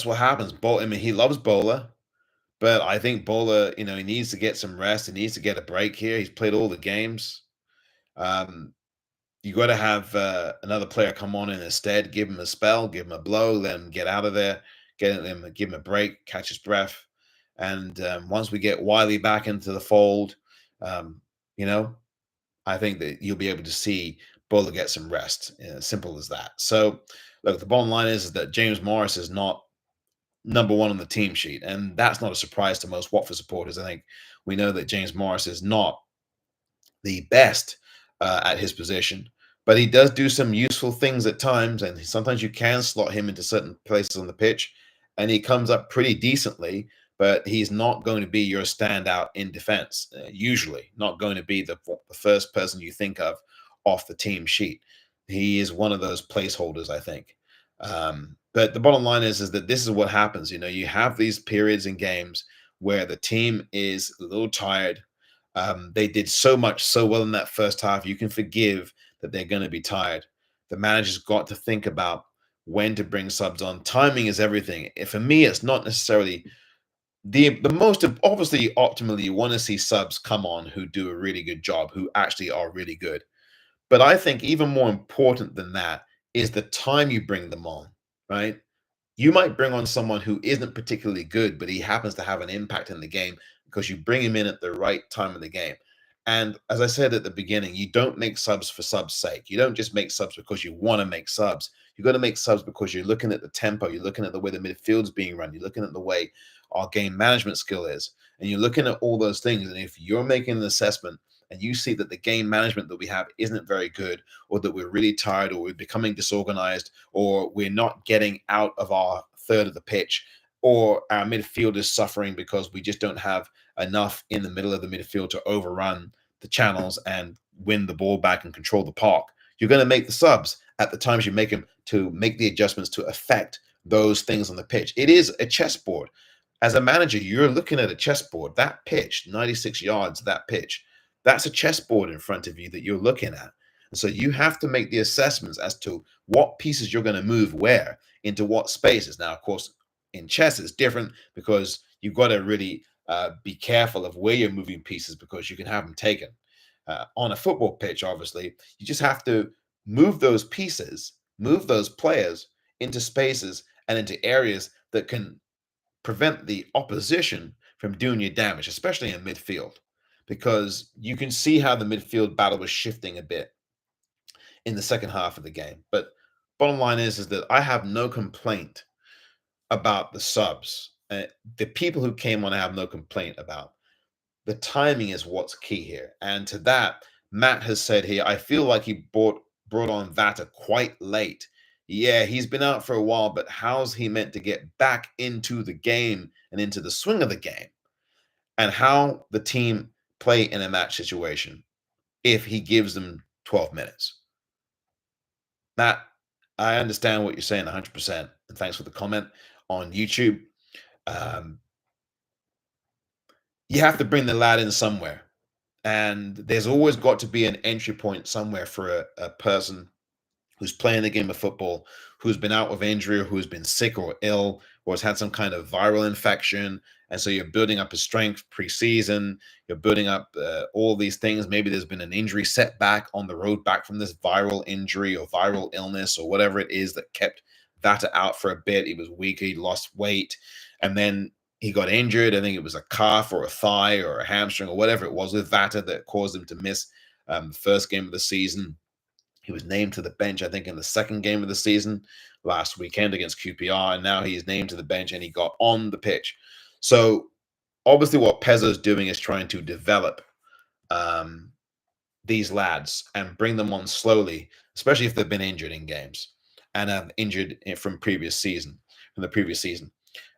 what happens. I mean, he loves Bowler, but I think Bowler, he needs to get some rest. He needs to get a break here. He's played all the games. You got to have another player come on in his stead, give him a spell, give him a blow, let him get out of there, give him a break, catch his breath. And once we get Wiley back into the fold, I think that you'll be able to see Bowler get some rest. Simple as that. So, look, the bottom line is that James Morris is not number one on the team sheet, and that's not a surprise to most Watford supporters. I think we know that James Morris is not the best at his position, but he does do some useful things at times, and sometimes you can slot him into certain places on the pitch, and he comes up pretty decently. But he's not going to be your standout in defense. Usually, not going to be the first person you think of off the team sheet. He is one of those placeholders, I think. But the bottom line is that this is what happens. You have these periods in games where the team is a little tired. They did so well in that first half. You can forgive that they're going to be tired. The manager's got to think about when to bring subs on. Timing is everything. For me, it's not necessarily the most. Obviously, optimally, you want to see subs come on who do a really good job, who actually are really good. But I think even more important than that is the time you bring them on, right? You might bring on someone who isn't particularly good, but he happens to have an impact in the game because you bring him in at the right time of the game. And as I said at the beginning, you don't make subs for subs' sake. You don't just make subs because you want to make subs. You got to make subs because you're looking at the tempo, you're looking at the way the midfield's being run, you're looking at the way our game management skill is, and you're looking at all those things. And if you're making an assessment and you see that the game management that we have isn't very good, or that we're really tired, or we're becoming disorganized, or we're not getting out of our third of the pitch, or our midfield is suffering because we just don't have enough in the middle of the midfield to overrun the channels and win the ball back and control the park, you're going to make the subs at the times you make them to make the adjustments to affect those things on the pitch. It is a chessboard. As a manager, you're looking at a chessboard. That pitch, 96 yards, that pitch, that's a chessboard in front of you that you're looking at. And so you have to make the assessments as to what pieces you're going to move where into what spaces. Now, of course, in chess, it's different because you've got to really be careful of where you're moving pieces because you can have them taken. On a football pitch, obviously, you just have to move those pieces, move those players into spaces and into areas that can prevent the opposition from doing you damage, especially in midfield, because you can see how the midfield battle was shifting a bit in the second half of the game. But bottom line is that I have no complaint about the subs. The people who came on, I have no complaint about. The timing is what's key here. And to that, Matt has said here, I feel like he brought on Vata quite late. Yeah, he's been out for a while, but how's he meant to get back into the game and into the swing of the game? And how the team play in a match situation if he gives them 12 minutes? Matt, I understand what you're saying 100%. And thanks for the comment on YouTube. You have to bring the lad in somewhere. And there's always got to be an entry point somewhere for a person who's playing the game of football, who's been out with injury, or who's been sick or ill, or has had some kind of viral infection. And so you're building up his strength pre-season. You're building up all these things. Maybe there's been an injury setback on the road back from this viral injury or viral illness or whatever it is that kept Vata out for a bit. He was weak. He lost weight. And then he got injured. I think it was a calf or a thigh or a hamstring or whatever it was with Vata that caused him to miss the first game of the season. He was named to the bench, I think, in the second game of the season last weekend against QPR, and now he's named to the bench and he got on the pitch. So obviously what Pezzo's doing is trying to develop these lads and bring them on slowly, especially if they've been injured in games and have injured from the previous season.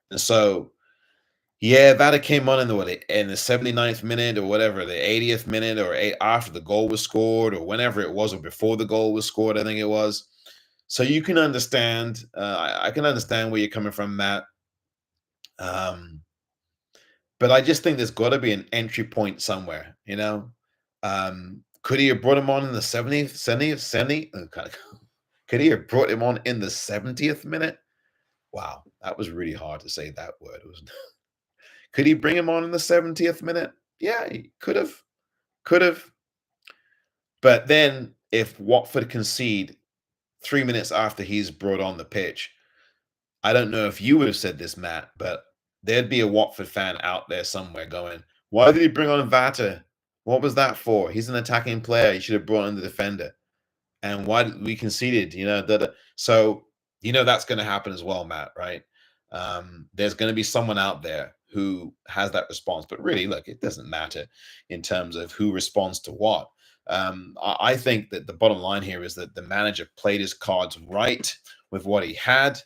And so yeah, Vata came on in the 79th minute or whatever, the 80th minute or after the goal was scored or whenever it was, or before the goal was scored, I think it was. So you can understand, I can understand where you're coming from, Matt. But I just think there's got to be an entry point somewhere, you know? Could he have brought him on in the 70th? Could he have brought him on in the 70th minute? Wow, that was really hard to say that word, wasn't it? Could he bring him on in the 70th minute? Yeah, he could have. But then if Watford concede 3 minutes after he's brought on the pitch, I don't know if you would have said this, Matt, but there'd be a Watford fan out there somewhere going, why did he bring on Vata? What was that for? He's an attacking player. He should have brought in the defender. And why did we conceded, So, that's going to happen as well, Matt, right? There's going to be someone out there who has that response. But really, look, it doesn't matter in terms of who responds to what. I think that the bottom line here is that the manager played his cards right with what he had.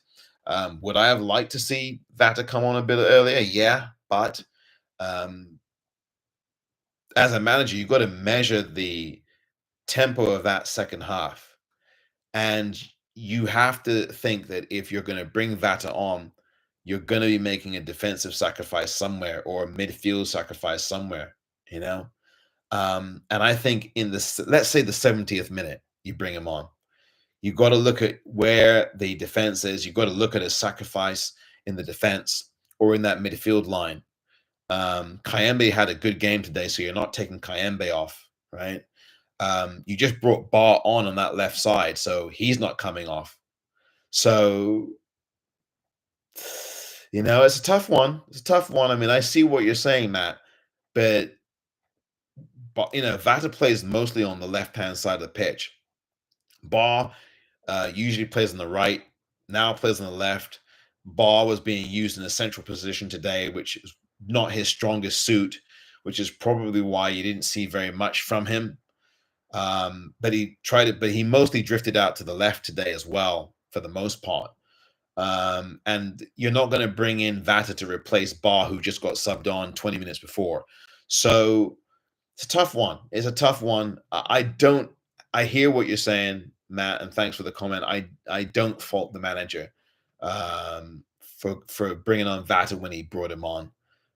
Would I have liked to see Vata come on a bit earlier? Yeah, but as a manager, you've got to measure the tempo of that second half. And you have to think that if you're going to bring Vata on, you're going to be making a defensive sacrifice somewhere or a midfield sacrifice somewhere, And I think let's say the 70th minute, you bring him on. You've got to look at where the defense is. You've got to look at a sacrifice in the defense or in that midfield line. Kayembe had a good game today, so you're not taking Kayembe off, right? You just brought Bar on that left side, so he's not coming off. So It's a tough one. It's a tough one. I mean, I see what you're saying, Matt, but Vata plays mostly on the left-hand side of the pitch. Bar usually plays on the right, now plays on the left. Bar was being used in a central position today, which is not his strongest suit, which is probably why you didn't see very much from him. But he tried it, but he mostly drifted out to the left today as well, for the most part. And you're not going to bring in Vata to replace Bar, who just got subbed on 20 minutes before. So it's a tough one. It's a tough one. I hear what you're saying, Matt, and thanks for the comment. I don't fault the manager for bringing on Vata when he brought him on.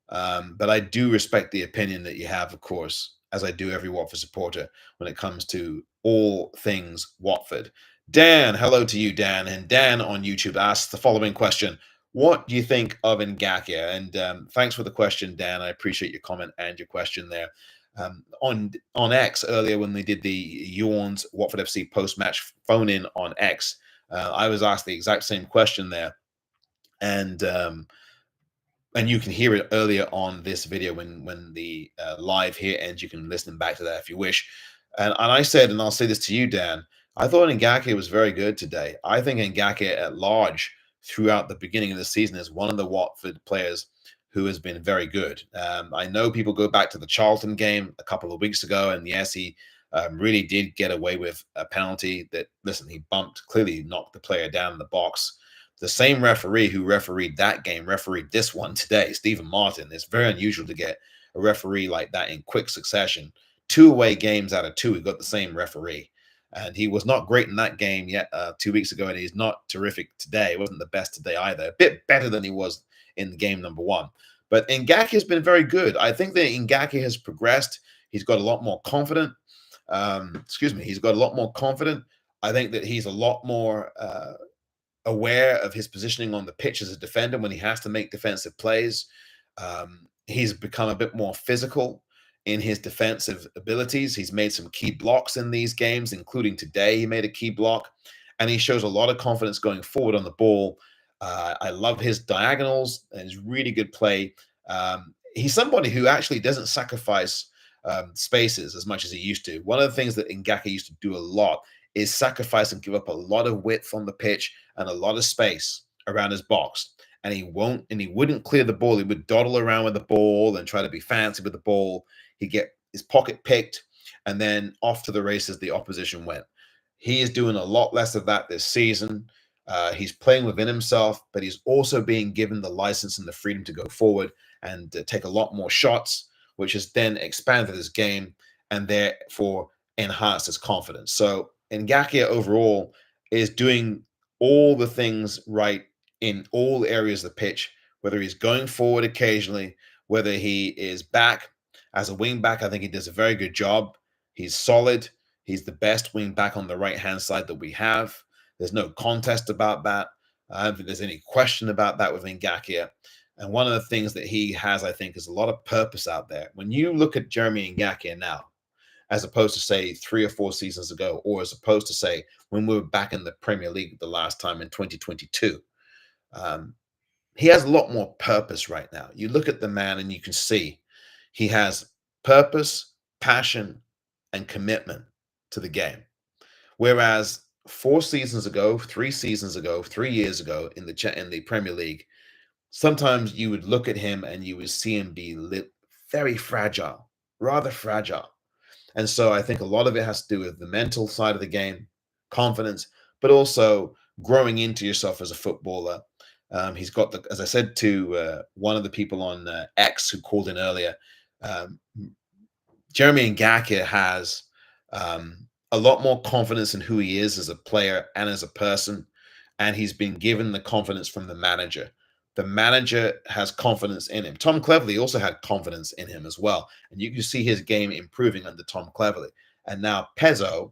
But I do respect the opinion that you have, of course, as I do every Watford supporter when it comes to all things Watford. Dan, hello to you, Dan. And Dan on YouTube asks the following question. What do you think of Ngakia? And thanks for the question, Dan. I appreciate your comment and your question there. On X earlier when they did the YOU ORNS Watford FC post-match phone-in on X, I was asked the exact same question there. And you can hear it earlier on this video when the live here ends. You can listen back to that if you wish. And I said, and I'll say this to you, Dan, I thought Ngakia was very good today. I think Ngakia at large throughout the beginning of the season is one of the Watford players who has been very good. I know people go back to the Charlton game a couple of weeks ago, and yes, he really did get away with a penalty that, listen, he clearly knocked the player down in the box. The same referee who refereed that game refereed this one today, Stephen Martin. It's very unusual to get a referee like that in quick succession. 2 away games out of 2, he got the same referee. And he was not great in that game yet 2 weeks ago, and he's not terrific today. He wasn't the best today either. A bit better than he was in game number 1. But Ngakia has been very good. I think that Ngakia has progressed. He's got a lot more confident. He's got a lot more confident. I think that he's a lot more aware of his positioning on the pitch as a defender when he has to make defensive plays. He's become a bit more physical in his defensive abilities. He's made some key blocks in these games, including today. He made a key block, and he shows a lot of confidence going forward on the ball. I love his diagonals and his really good play. He's somebody who actually doesn't sacrifice spaces as much as he used to. One of the things that Ngakia used to do a lot is sacrifice and give up a lot of width on the pitch and a lot of space around his box. And he wouldn't clear the ball. He would dawdle around with the ball and try to be fancy with the ball. He'd get his pocket picked, and then off to the races the opposition went. He is doing a lot less of that this season. He's playing within himself, but he's also being given the license and the freedom to go forward and take a lot more shots, which has then expanded his game and therefore enhanced his confidence. So Ngakia overall is doing all the things right in all areas of the pitch, whether he's going forward occasionally, whether he is back as a wing back. I think he does a very good job. He's solid. He's the best wing back on the right-hand side that we have. There's no contest about that. I don't think there's any question about that with Ngakia. And one of the things that he has, I think, is a lot of purpose out there. When you look at Jeremy Ngakia now, as opposed to, say, 3 or 4 seasons ago, or as opposed to, say, when we were back in the Premier League the last time in 2022, he has a lot more purpose right now. You look at the man and you can see he has purpose, passion, and commitment to the game. Whereas 4 seasons ago, 3 seasons ago, 3 years ago in the Premier League, sometimes you would look at him and you would see him be very fragile, rather fragile. And so I think a lot of it has to do with the mental side of the game, confidence, but also growing into yourself as a footballer. He's got as I said to one of the people on X who called in earlier, Jeremy Ngakia has a lot more confidence in who he is as a player and as a person, and he's been given the confidence from the manager. The manager has confidence in him. Tom Cleverley also had confidence in him as well, and you can see his game improving under Tom Cleverley. And now Pezzo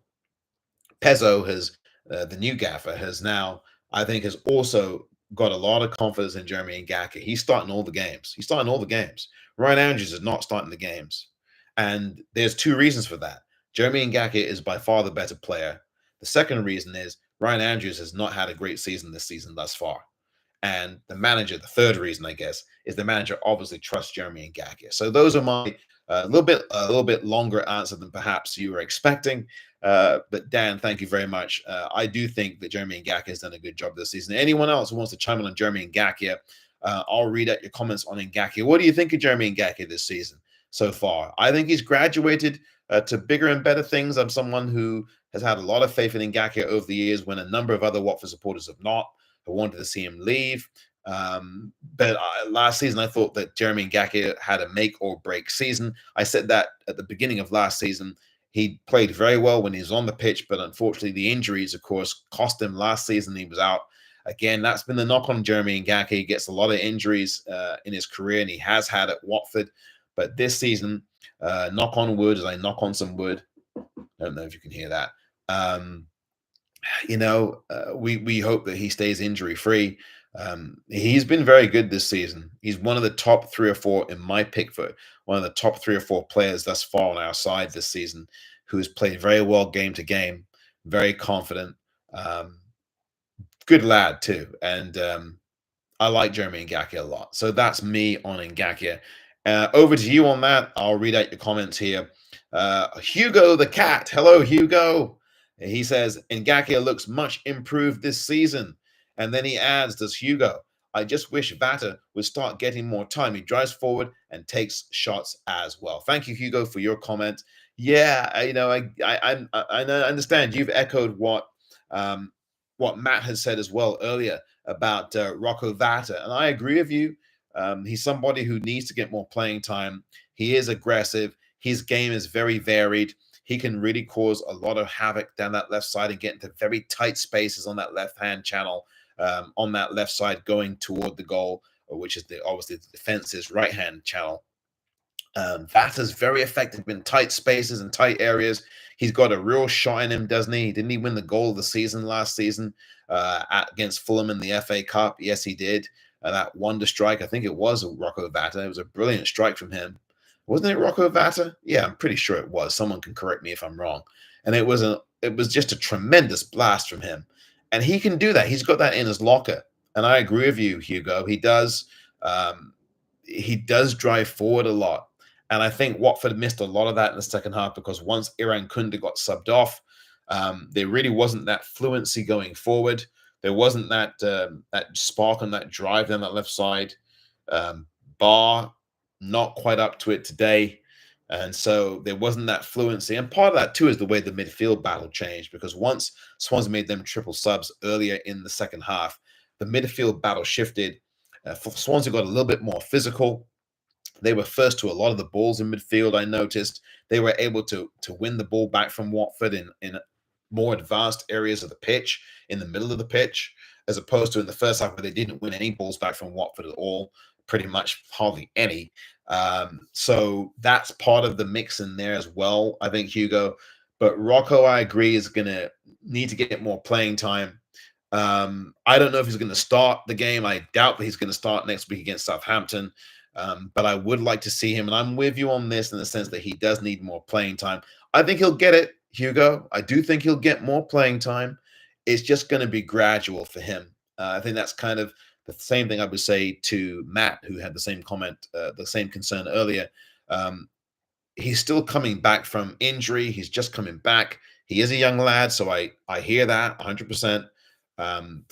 has the new gaffer has now, I think, has also got a lot of confidence in Jeremy Ngakia. He's starting all the games. Ryan Andrews is not starting the games, and there's 2 reasons for that. Jeremy Ngakia is by far the better player. The second reason is Ryan Andrews has not had a great season this season thus far. And the manager, the third reason, I guess, is the manager obviously trusts Jeremy Ngakia. So those are my a little bit longer answer than perhaps you were expecting. But Dan, thank you very much. I do think that Jeremy Ngakia has done a good job this season. Anyone else who wants to chime in on Jeremy Ngakia, I'll read out your comments on Ngakia. What do you think of Jeremy Ngakia this season so far? I think he's graduated to bigger and better things. I'm someone who has had a lot of faith in Ngakia over the years when a number of other Watford supporters have not. I wanted to see him leave. But last season, I thought that Jeremy Ngakia had a make or break season. I said that at the beginning of last season. He played very well when he was on the pitch, but unfortunately, the injuries, of course, cost him last season. He was out. Again, that's been the knock on Jeremy Ngakia. He gets a lot of injuries in his career, and he has had at Watford. But this season, knock on wood, as I knock on some wood. I don't know if you can hear that. We hope that he stays injury free. He's been very good this season. He's one of the top 3 or 4 in my pick for one of the top 3 or 4 players thus far on our side this season, who has played very well game to game, very confident, good lad too. And I like Jeremy Ngakia a lot. So that's me on Ngakia. Over to you on that. I'll read out your comments here. Hugo the cat. Hello, Hugo. He says, Ngakia looks much improved this season. And then he adds, does Hugo, I just wish Vata would start getting more time. He drives forward and takes shots as well. Thank you, Hugo, for your comment. Yeah, I understand you've echoed what Matt has said as well earlier about Rocco Vata. And I agree with you. He's somebody who needs to get more playing time. He is aggressive. His game is very varied. He can really cause a lot of havoc down that left side and get into very tight spaces on that left-hand channel, on that left side going toward the goal, which is obviously the defense's right-hand channel. Vata's very effective in tight spaces and tight areas. He's got a real shot in him, doesn't he? Didn't he win the goal of the season last season against Fulham in the FA Cup? Yes, he did. That wonder strike, I think it was Rocco Vata. It was a brilliant strike from him. Wasn't it Rocco Vata? Yeah, I'm pretty sure it was. Someone can correct me if I'm wrong. And it was just a tremendous blast from him. And he can do that. He's got that in his locker. And I agree with you, Hugo. He does drive forward a lot. And I think Watford missed a lot of that in the second half because once Iran Kunda got subbed off, there really wasn't that fluency going forward. There wasn't that spark and that drive down that left side. Barr, not quite up to it today. And so there wasn't that fluency. And part of that, too, is the way the midfield battle changed, because once Swansea made them triple subs earlier in the second half, the midfield battle shifted. Swansea got a little bit more physical. They were first to a lot of the balls in midfield, I noticed. They were able to win the ball back from Watford in more advanced areas of the pitch, in the middle of the pitch, as opposed to in the first half where they didn't win any balls back from Watford at all, pretty much hardly any. So that's part of the mix in there as well, I think, Hugo. But Rocco, I agree, is going to need to get more playing time. I don't know if he's going to start the game. I doubt that he's going to start next week against Southampton. But I would like to see him, and I'm with you on this in the sense that he does need more playing time. I think he'll get it, Hugo. I do think he'll get more playing time. It's just going to be gradual for him. I think that's kind of the same thing I would say to Matt, who had the same comment, the same concern earlier. He's still coming back from injury. He's just coming back. He is a young lad, so I hear that 100%.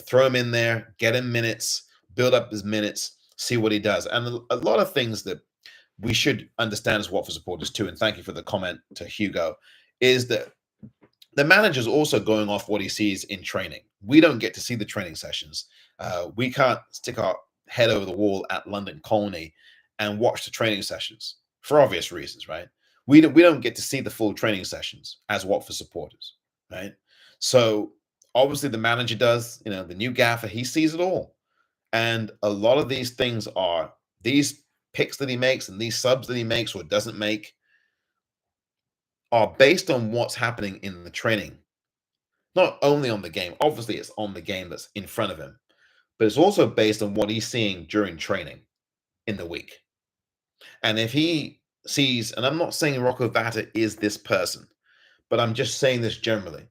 Throw him in there, get him minutes, build up his minutes, see what he does. And a lot of things that we should understand as Watford supporters too, and thank you for the comment to Hugo, is that the manager's also going off what he sees in training. We don't get to see the training sessions. We can't stick our head over the wall at London Colney and watch the training sessions for obvious reasons, right? We don't get to see the full training sessions as Watford supporters, right? So obviously the manager does, the new gaffer, he sees it all. And a lot of these things are these picks that he makes and these subs that he makes or doesn't make are based on what's happening in the training. Not only on the game, obviously it's on the game that's in front of him, but it's also based on what he's seeing during training in the week. And if he sees, and I'm not saying Rocco Vata is this person, but I'm just saying this generally.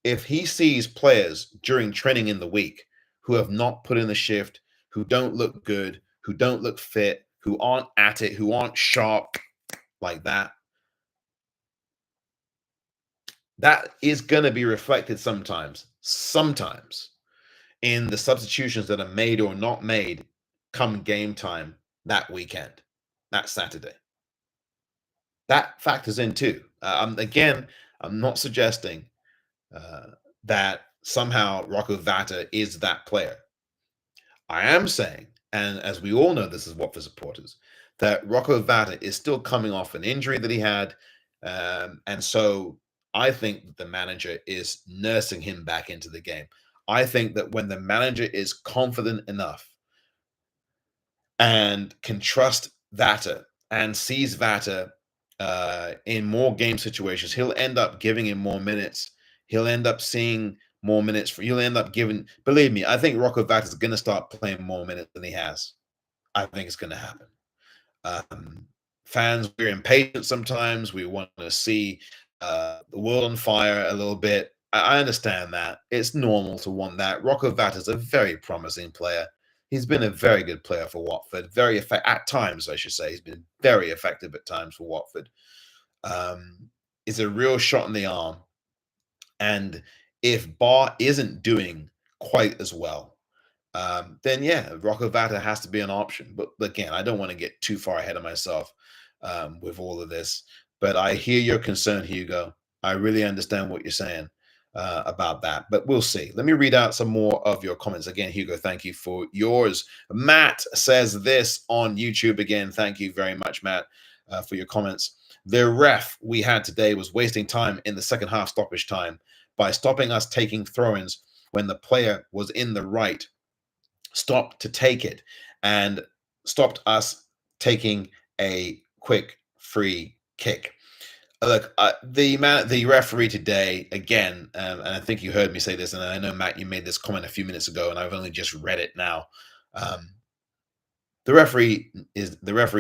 If he sees players during training in the week who have not put in the shift, who don't look good, who don't look fit, who aren't at it, who aren't sharp like that, that is going to be reflected sometimes in the substitutions that are made or not made come game time that weekend, that Saturday. That factors in too. Again, I'm not suggesting that somehow Rocco Vata is that player. I am saying, and as we all know, this is Watford supporters, that Rocco Vata is still coming off an injury that he had. And so I think that the manager is nursing him back into the game. I think that when the manager is confident enough and can trust Vata and sees Vata in more game situations, he'll end up giving him more minutes. He'll end up seeing more minutes. He'll end up giving, believe me, I think Rocco Vata is going to start playing more minutes than he has. I think it's going to happen. Fans, we're impatient sometimes. We want to see the world on fire a little bit. I understand that. It's normal to want that. Rocco Vata is a very promising player. He's been a very good player for Watford. Very effective at times, I should say. He's been very effective at times for Watford. Is a real shot in the arm. And if Barr isn't doing quite as well, then yeah, Rocco Vata has to be an option. But again, I don't want to get too far ahead of myself with all of this. But I hear your concern, Hugo. I really understand what you're saying about that. But we'll see. Let me read out some more of your comments. Again, Hugo, thank you for yours. Matt says this on YouTube. Again, thank you very much, Matt, for your comments. The ref we had today was wasting time in the second half stoppage time by stopping us taking throw-ins when the player was in the right. Stopped to take it and stopped us taking a quick free kick. Look, the referee today, again, and I think you heard me say this, and I know, Matt, you made this comment a few minutes ago, and I've only just read it now. The referee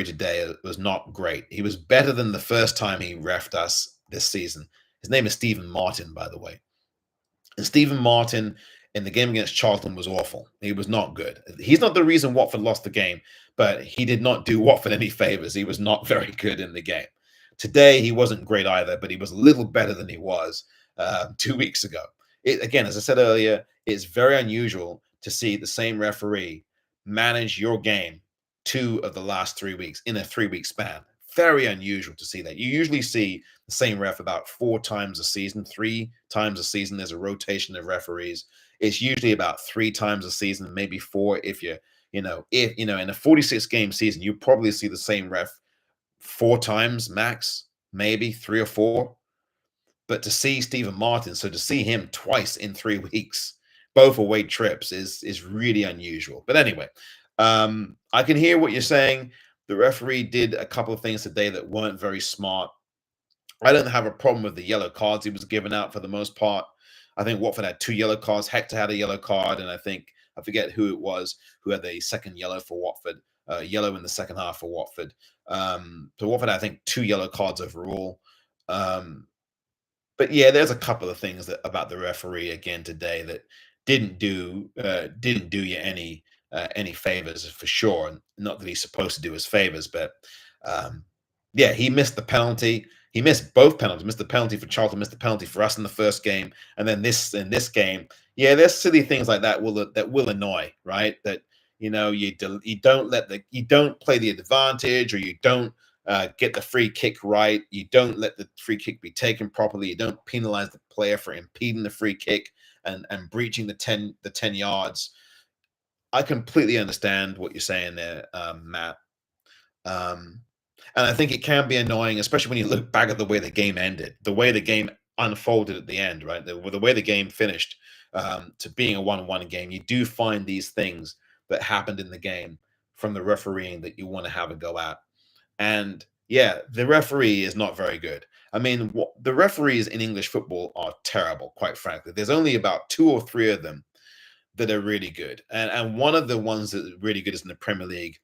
today was not great. He was better than the first time he reffed us this season. His name is Stephen Martin, by the way. And Stephen Martin in the game against Charlton was awful. He was not good. He's not the reason Watford lost the game, but he did not do Watford any favors. He was not very good in the game. Today, he wasn't great either, but he was a little better than he was 2 weeks ago. Again, as I said earlier, it's very unusual to see the same referee manage your game 2 of the last 3 weeks in a 3-week span. Very unusual to see that. You usually see the same ref about 4 times a season, 3 times a season. There's a rotation of referees. It's usually about 3 times a season, maybe 4 if in a 46-game season, you probably see the same ref 4 times max, maybe 3 or 4. But to see Stephen Martin, so to see him twice in 3 weeks, both away trips, is really unusual. But anyway, I can hear what you're saying. The referee did a couple of things today that weren't very smart. I don't have a problem with the yellow cards he was giving out for the most part. I think Watford had 2 yellow cards. Hector had a yellow card, and I forget who it was who had the second yellow for Watford, yellow in the second half for Watford. So Watford had, I think, 2 yellow cards overall. But yeah, there's a couple of things about the referee again today that didn't do you any favors for sure. Not that he's supposed to do us favors, but yeah, he missed the penalty. He missed both penalties. Missed the penalty for Charlton. Missed the penalty for us in the first game, and then in this game. Yeah, there's silly things like that will annoy, right? That you don't play the advantage, or you don't get the free kick right. You don't let the free kick be taken properly. You don't penalize the player for impeding the free kick and breaching the 10 yards. I completely understand what you're saying there, Matt. And I think it can be annoying, especially when you look back at the way the game ended, the way the game unfolded at the end, right? The way the game finished to being a 1-1 game. You do find these things that happened in the game from the refereeing that you want to have a go at. And yeah, the referee is not very good. I mean, the referees in English football are terrible, quite frankly. There's only about 2 or 3 of them that are really good. And one of the ones that are really good is in the Premier League,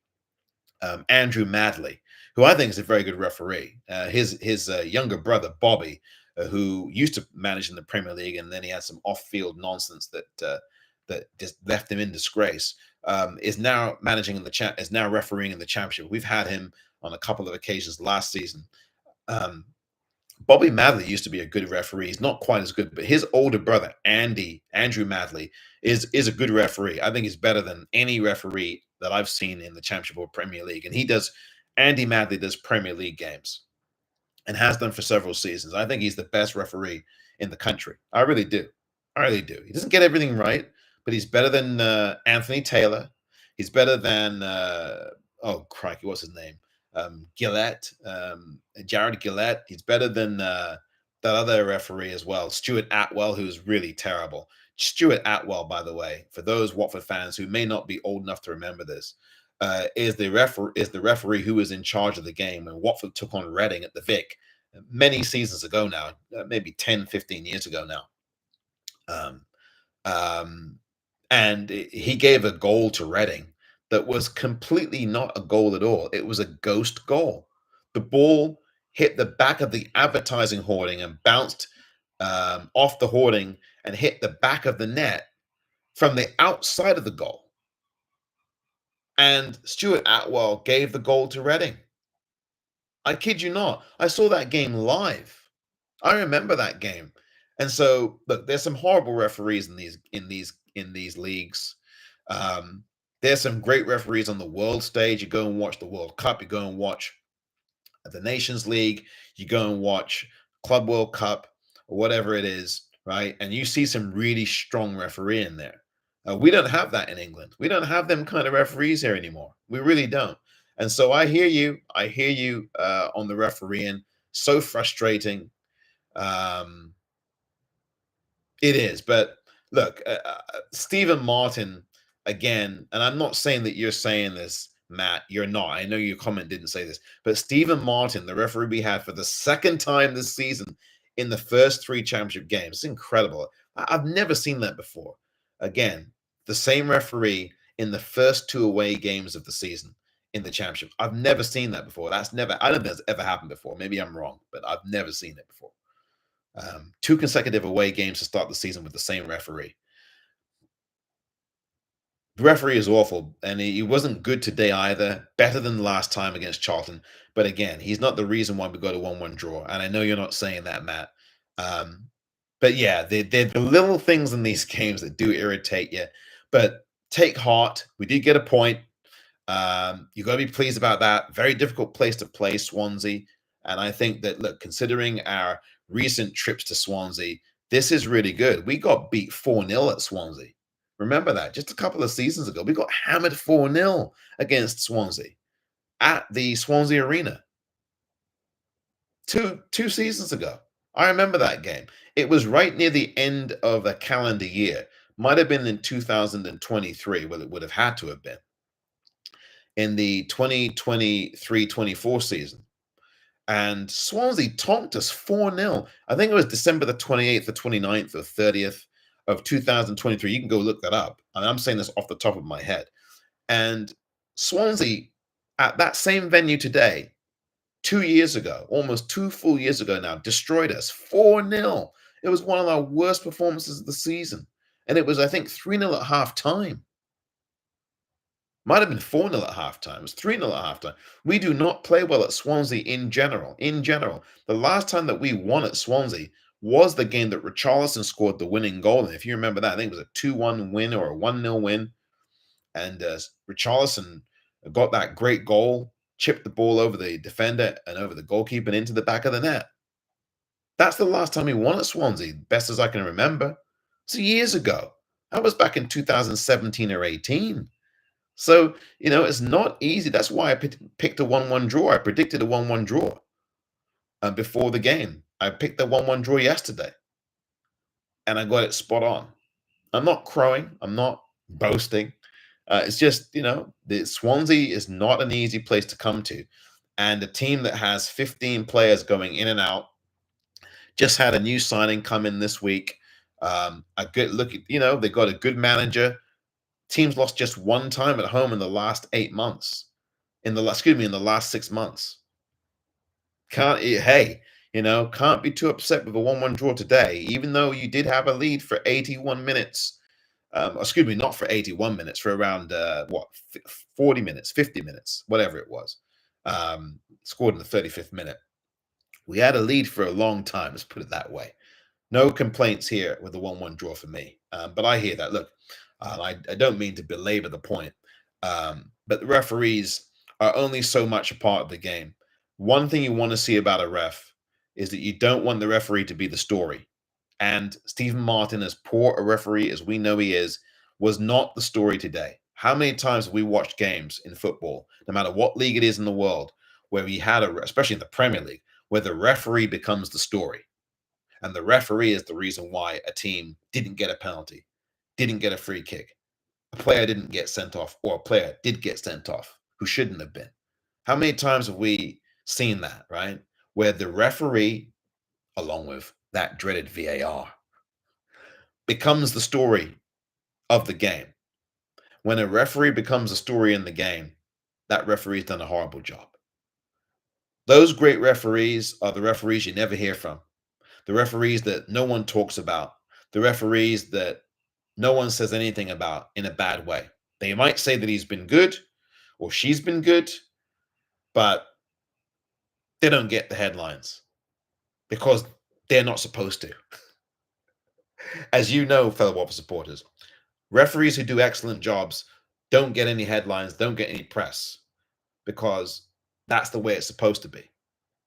Andrew Madley, who I think is a very good referee. His younger brother, Bobby, who used to manage in the Premier League, and then he had some off-field nonsense that that just left him in disgrace, is now managing in the is now refereeing in the championship. We've had him on a couple of occasions last season. Bobby Madley used to be a good referee. He's not quite as good, but his older brother, Andrew Madley, is a good referee. I think he's better than any referee that I've seen in the Championship or Premier League. And Andy Madley does Premier League games and has done for several seasons. I think he's the best referee in the country. I really do. I really do. He doesn't get everything right, but he's better than Anthony Taylor. He's better than, oh, crikey, what's his name? Gillette, Jared Gillette. He's better than that other referee as well, Stuart Atwell, who's really terrible. Stuart Atwell, by the way, for those Watford fans who may not be old enough to remember this, is the referee who was in charge of the game when Watford took on Reading at the Vic many seasons ago now, maybe 10, 15 years ago now. And he gave a goal to Reading that was completely not a goal at all. It was a ghost goal. The ball hit the back of the advertising hoarding and bounced off the hoarding and hit the back of the net from the outside of the goal. And Stuart Atwell gave the goal to Reading. I kid you not. I saw that game live. I remember that game. And so, look, there's some horrible referees in these leagues. There's some great referees on the world stage. You go and watch the World Cup. You go and watch the Nations League. You go and watch Club World Cup or whatever it is, right? And you see some really strong referee in there. We don't have that in England. We don't have them kind of referees here anymore. We really don't. And so I hear you. I hear you on the refereeing. So frustrating. It is. But look, Stephen Martin, again, and I'm not saying that you're saying this, Matt. You're not. I know your comment didn't say this. But Stephen Martin, the referee we had for the second time this season in the first 3 championship games. It's incredible. I've never seen that before. Again, the same referee in the first 2 away games of the season in the championship. I've never seen that before. I don't think that's ever happened before. Maybe I'm wrong, but I've never seen it before. 2 consecutive away games to start the season with the same referee. The referee is awful, and he wasn't good today either. Better than last time against Charlton. But again, he's not the reason why we got a 1-1 draw. And I know you're not saying that, Matt. But yeah, they're the little things in these games that do irritate you. But take heart. We did get a point. You got to be pleased about that. Very difficult place to play, Swansea. And I think that, look, considering our recent trips to Swansea, this is really good. We got beat 4-0 at Swansea. Remember that just a couple of seasons ago. We got hammered 4-0 against Swansea at the Swansea Arena. Two seasons ago. I remember that game. It was right near the end of a calendar year. Might have been in 2023. Well, it would have had to have been. In the 2023-24 season. And Swansea tonked us 4-0. I think it was December the 28th or 29th or 30th of 2023. You can go look that up. And I'm saying this off the top of my head. And Swansea, at that same venue today, 2 years ago, almost 2 full years ago now, destroyed us 4-0. It was one of our worst performances of the season. And it was, I think, 3-0 at halftime. Might have been 4-0 at halftime. It was 3-0 at halftime. We do not play well at Swansea in general. In general, the last time that we won at Swansea was the game that Richarlison scored the winning goal. And if you remember that, I think it was a 2-1 win or a 1-0 win. And Richarlison got that great goal, chipped the ball over the defender and over the goalkeeper and into the back of the net. That's the last time we won at Swansea, best as I can remember. It's years ago. That was back in 2017 or 18. So, it's not easy. That's why I picked a 1-1 draw. I predicted a 1-1 draw before the game. I picked the 1-1 draw yesterday, and I got it spot on. I'm not crowing. I'm not boasting. It's just, the Swansea is not an easy place to come to. And a team that has 15 players going in and out just had a new signing come in this week. A good look at, they got a good manager. Teams lost just 1 time at home in the last 8 months. In the last 6 months. Can't be too upset with a 1-1 draw today, even though you did have a lead for 81 minutes excuse me, not for 81 minutes, for around 40 minutes, 50 minutes, whatever it was. Scored in the 35th minute. We had a lead for a long time, let's put it that way. No complaints here with the 1-1 draw for me. But I hear that. Look, I don't mean to belabor the point, but the referees are only so much a part of the game. One thing you want to see about a ref is that you don't want the referee to be the story. And Stephen Martin, as poor a referee as we know he is, was not the story today. How many times have we watched games in football, no matter what league it is in the world, where we had especially in the Premier League, where the referee becomes the story? And the referee is the reason why a team didn't get a penalty, didn't get a free kick, a player didn't get sent off, or a player did get sent off who shouldn't have been. How many times have we seen that, right? Where the referee, along with that dreaded VAR, becomes the story of the game. When a referee becomes a story in the game, that referee's done a horrible job. Those great referees are the referees you never hear from, the referees that no one talks about, the referees that no one says anything about in a bad way. They might say that he's been good or she's been good, but they don't get the headlines because they're not supposed to. As you know, fellow Watford supporters, referees who do excellent jobs don't get any headlines, don't get any press, because that's the way it's supposed to be.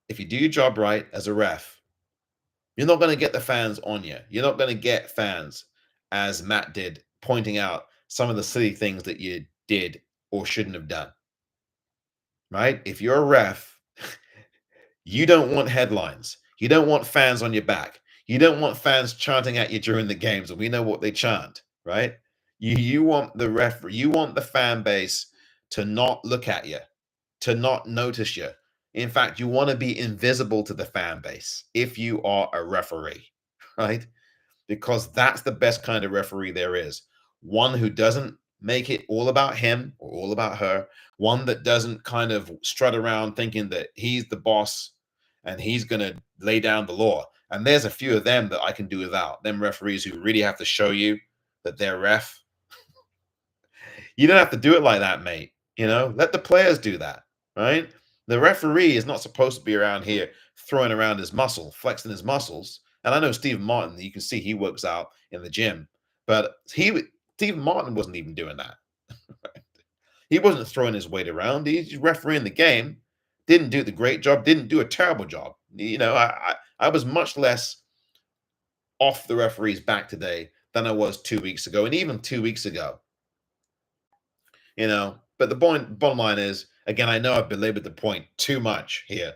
If you do your job right as a ref, you're not going to get the fans on you. You're not going to get fans, as Matt did, pointing out some of the silly things that you did or shouldn't have done. Right? If you're a ref, you don't want headlines. You don't want fans on your back. You don't want fans chanting at you during the games, and we know what they chant, right? You want the referee, you want the fan base to not look at you, to not notice you. In fact, you want to be invisible to the fan base if you are a referee, right? Because that's the best kind of referee there is. One who doesn't make it all about him or all about her. One that doesn't kind of strut around thinking that he's the boss and he's going to lay down the law. And there's a few of them that I can do without. Them referees who really have to show you that they're ref. You don't have to do it like that, mate. You know, let the players do that, right? The referee is not supposed to be around here throwing around his muscle, flexing his muscles. And I know Stephen Martin, you can see he works out in the gym, but Stephen Martin wasn't even doing that. He wasn't throwing his weight around. He's refereeing the game. Didn't do the great job. Didn't do a terrible job. You know, I was much less off the referee's back today than I was 2 weeks ago, and even 2 weeks ago. You know, but the bottom line is, again, I know I've belabored the point too much here.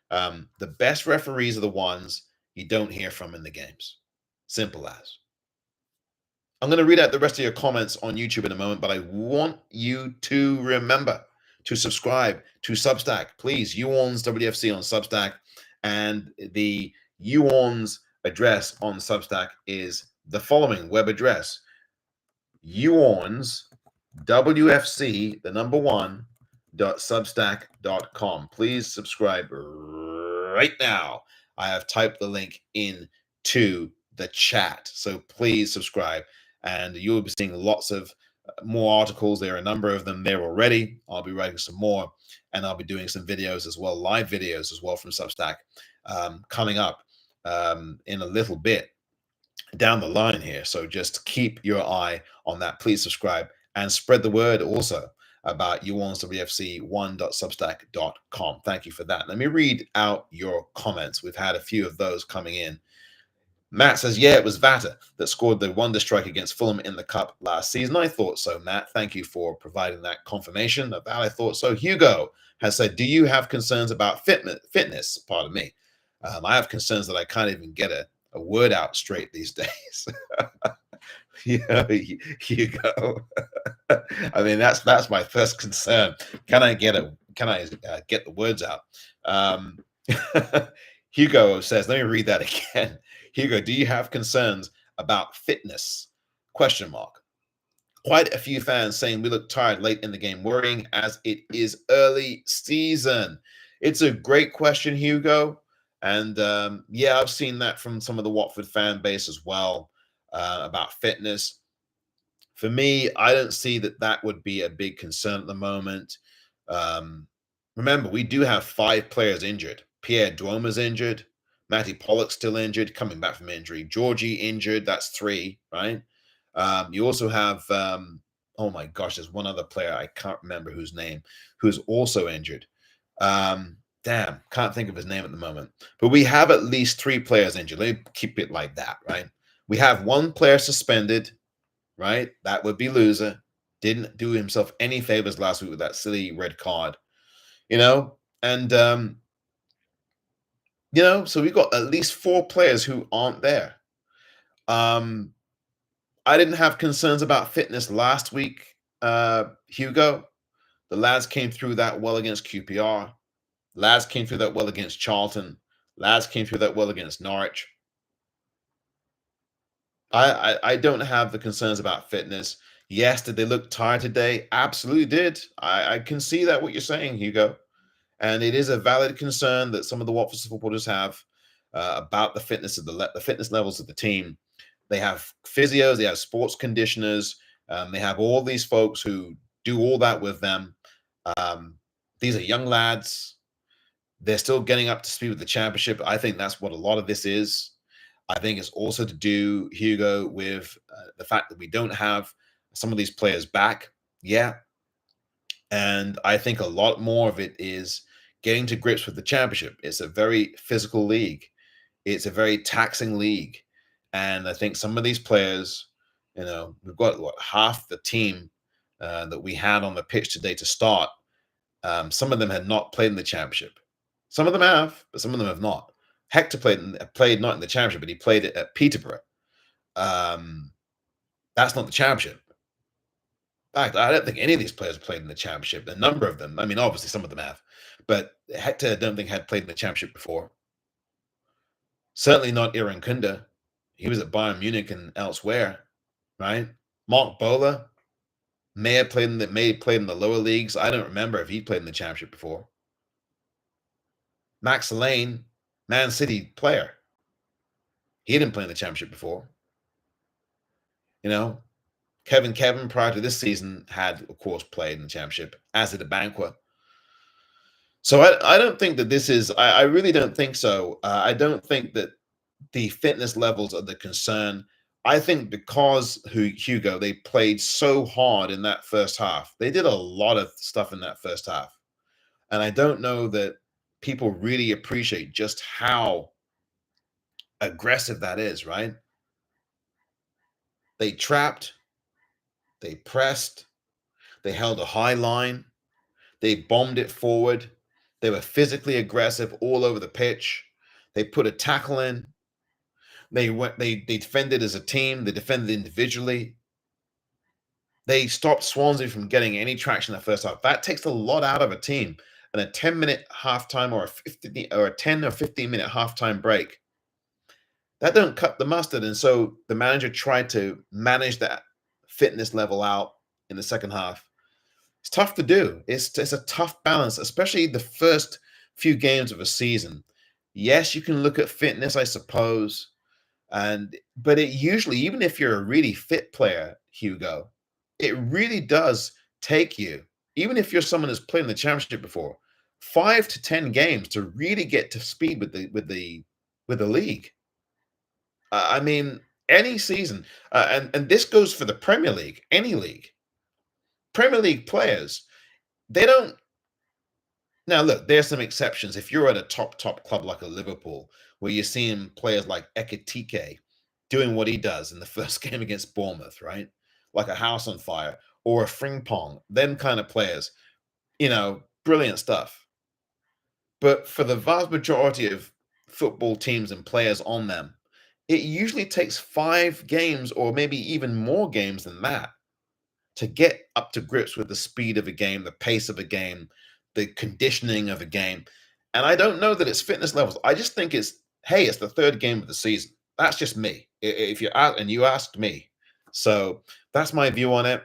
The best referees are the ones you don't hear from in the games. Simple as. I'm going to read out the rest of your comments on YouTube in a moment, but I want you to remember to subscribe to Substack. Please, You ORNS WFC on Substack. And the You ORNS address on Substack is the following web address: You ORNS WFC, the number one, .substack.com. Please subscribe right now. I have typed the link into the chat, so please subscribe, and you'll be seeing lots of more articles. There are a number of them there already. I'll be writing some more, and I'll be doing some videos as well, live videos as well from Substack, coming up in a little bit down the line here. So just keep your eye on that. Please subscribe and spread the word also about You ORNS WFC 1.substack.com. Thank you for that. Let me read out your comments. We've had a few of those coming in. Matt says, yeah, it was Vata that scored the wonder strike against Fulham in the Cup last season. I thought so, Matt. Thank you for providing that confirmation of that. I thought so. Hugo has said, do you have concerns about fitness? Pardon me. I have concerns that I can't even get a word out straight these days. Yeah, Hugo. I mean, that's my first concern. Can I get the words out? Hugo says, let me read that again. Hugo, do you have concerns about fitness? Question mark. Quite a few fans saying we look tired late in the game, worrying as it is early season. It's a great question, Hugo. And yeah, I've seen that from some of the Watford fan base as well, about fitness. For me, I don't see that would be a big concern at the moment. Remember, we do have 5 players injured. Pierre Duoma's injured. Matty Pollock's still injured, coming back from injury. Georgie injured. That's 3, right? You also have, oh my gosh, there's one other player. I can't remember whose name, who's also injured. Damn, can't think of his name at the moment. But we have at least 3 players injured. Let me keep it like that, right? We have 1 player suspended, right? That would be loser. Didn't do himself any favors last week with that silly red card, and so we got at least 4 players who aren't there. I didn't have concerns about fitness last week, Hugo. The lads came through that well against QPR. Lads came through that well against Charlton. Lads came through that well against Norwich. I don't have the concerns about fitness. Yes, did they look tired today? Absolutely did. I can see that what you're saying, Hugo. And it is a valid concern that some of the Watford supporters have about the fitness of the fitness levels of the team. They have physios, they have sports conditioners, they have all these folks who do all that with them. These are young lads. They're still getting up to speed with the championship. I think that's what a lot of this is. I think it's also to do, Hugo, with the fact that we don't have some of these players back yet. And I think a lot more of it is getting to grips with the championship. It's a very physical league. It's a very taxing league. And I think some of these players, we've got half the team that we had on the pitch today to start. Some of them had not played in the championship. Some of them have, but some of them have not. Hector played not in the championship, but he played it at Peterborough. That's not the championship. In fact, I don't think any of these players played in the championship. A number of them. I mean, obviously some of them have, but Hector I don't think had played in the championship before. Certainly not Iran Kunda. He was at Bayern Munich and elsewhere, right? Mark Bowler may have played in the lower leagues. I don't remember if he played in the championship before. Max Lane, Man City player. He didn't play in the championship before. Kevin prior to this season had, of course, played in the championship, as did Abankwah. So I don't think that this is, I really don't think so. I don't think that the fitness levels are the concern. I think because, Hugo, they played so hard in that first half. They did a lot of stuff in that first half. And I don't know that people really appreciate just how aggressive that is, right? They trapped, they pressed, they held a high line, they bombed it forward, they were physically aggressive all over the pitch, they put a tackle in, they defended as a team, they defended individually. They stopped Swansea from getting any traction in the first half. That takes a lot out of a team. And a 10-minute halftime or a 10 or 15-minute halftime break, that don't cut the mustard. And so the manager tried to manage that fitness level out in the second half. It's tough to do. It's a tough balance, especially the first few games of a season. Yes, you can look at fitness, I suppose. But it usually, even if you're a really fit player, Hugo, it really does take you, even if you're someone who's played in the championship before, 5 to 10 games to really get to speed with the league. I mean, any season, and this goes for the Premier League, any league. Premier League players, they don't. Now, look, there's some exceptions. If you're at a top club like a Liverpool, where you're seeing players like Ekitike doing what he does in the first game against Bournemouth, right? Like a house on fire, or a Frimpong, them kind of players, brilliant stuff. But for the vast majority of football teams and players on them, it usually takes 5 games or maybe even more games than that to get up to grips with the speed of a game, the pace of a game, the conditioning of a game. And I don't know that it's fitness levels. I just think it's the third game of the season. That's just me. If you asked me. So that's my view on it.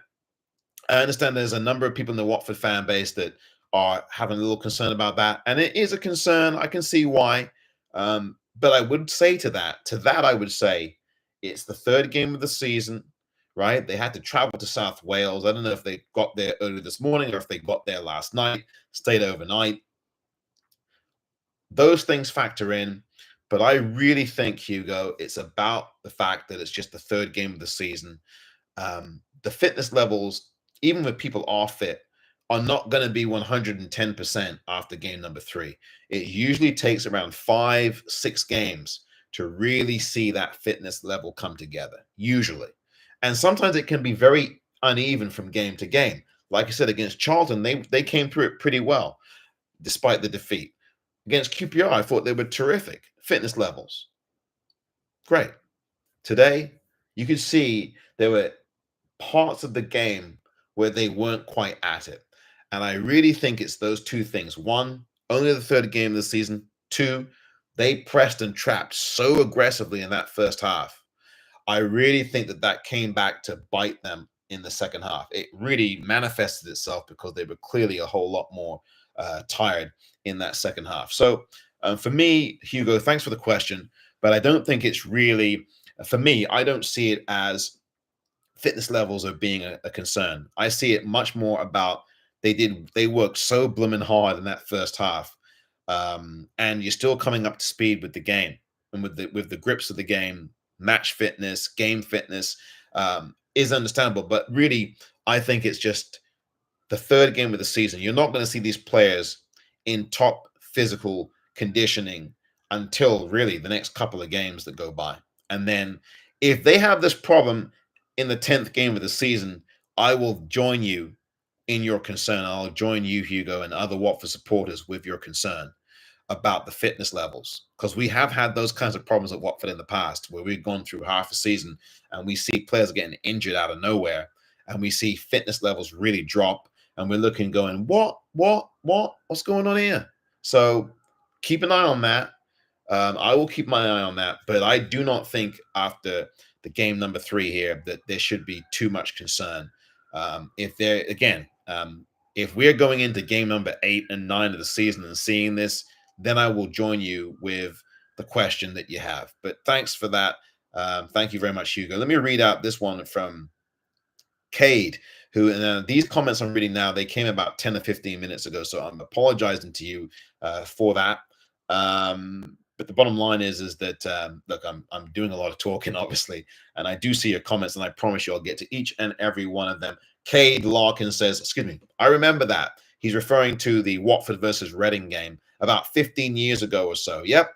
I understand there's a number of people in the Watford fan base that are having a little concern about that. And it is a concern. I can see why. But I would say to that, I would say it's the third game of the season. right? They had to travel to South Wales. I don't know if they got there early this morning or if they got there last night, stayed overnight. Those things factor in. But I really think, Hugo, it's about the fact that it's just the third game of the season. The fitness levels, even when people are fit, are not going to be 110% after game number 3. It usually takes around 5-6 games to really see that fitness level come together, usually. And sometimes it can be very uneven from game to game. Like I said, against Charlton, they came through it pretty well, despite the defeat. Against QPR, I thought they were terrific. Fitness levels, great. Today, you could see there were parts of the game where they weren't quite at it. And I really think it's those two things. One, only the third game of the season. Two, they pressed and trapped so aggressively in that first half. I really think that came back to bite them in the second half. It really manifested itself because they were clearly a whole lot more tired in that second half. So for me, Hugo, thanks for the question, but I don't think it's really, for me, I don't see it as fitness levels of being a concern. I see it much more about they worked so blooming hard in that first half, and you're still coming up to speed with the game and with the grips of the game. Match fitness, game fitness is understandable, but really, I think it's just the third game of the season. You're not going to see these players in top physical conditioning until really the next couple of games that go by, and then if they have this problem in the 10th game of the season, I will join you in your concern. I'll join you, Hugo, and other Watford supporters with your concern about the fitness levels, because we have had those kinds of problems at Watford in the past where we've gone through half a season and we see players getting injured out of nowhere and we see fitness levels really drop and we're looking going, what's going on here? So keep an eye on that. I will keep my eye on that, but I do not think after the game number 3 here that there should be too much concern. If we're going into game number 8 and 9 of the season and seeing this, then I will join you with the question that you have. But thanks for that. Thank you very much, Hugo. Let me read out this one from Cade, who, these comments I'm reading now, they came about 10 or 15 minutes ago, so I'm apologizing to you for that. But the bottom line is that look, I'm doing a lot of talking, obviously, and I do see your comments, and I promise you I'll get to each and every one of them. Cade Larkin says, excuse me, I remember that. He's referring to the Watford versus Reading game about 15 years ago or so. Yep.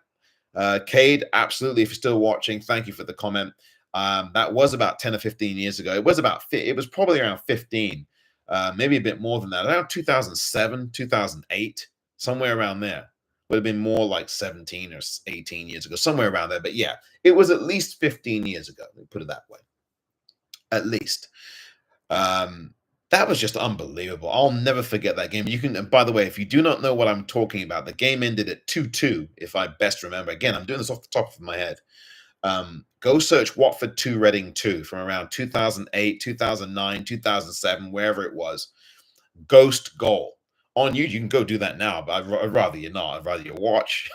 Cade, absolutely. If you're still watching, thank you for the comment. That was about 10 or 15 years ago. It was probably around 15, maybe a bit more than that. Around 2007, 2008, somewhere around there. Would have been more like 17 or 18 years ago, somewhere around there. But yeah, it was at least 15 years ago. Let me put it that way. At least. That was just unbelievable. I'll never forget that game. And by the way, if you do not know what I'm talking about, the game ended at 2-2, if I best remember. Again, I'm doing this off the top of my head. Go search Watford 2, Reading 2 from around 2008, 2009, 2007, wherever it was. Ghost goal. On you can go do that now, but I'd rather you not. I'd rather you watch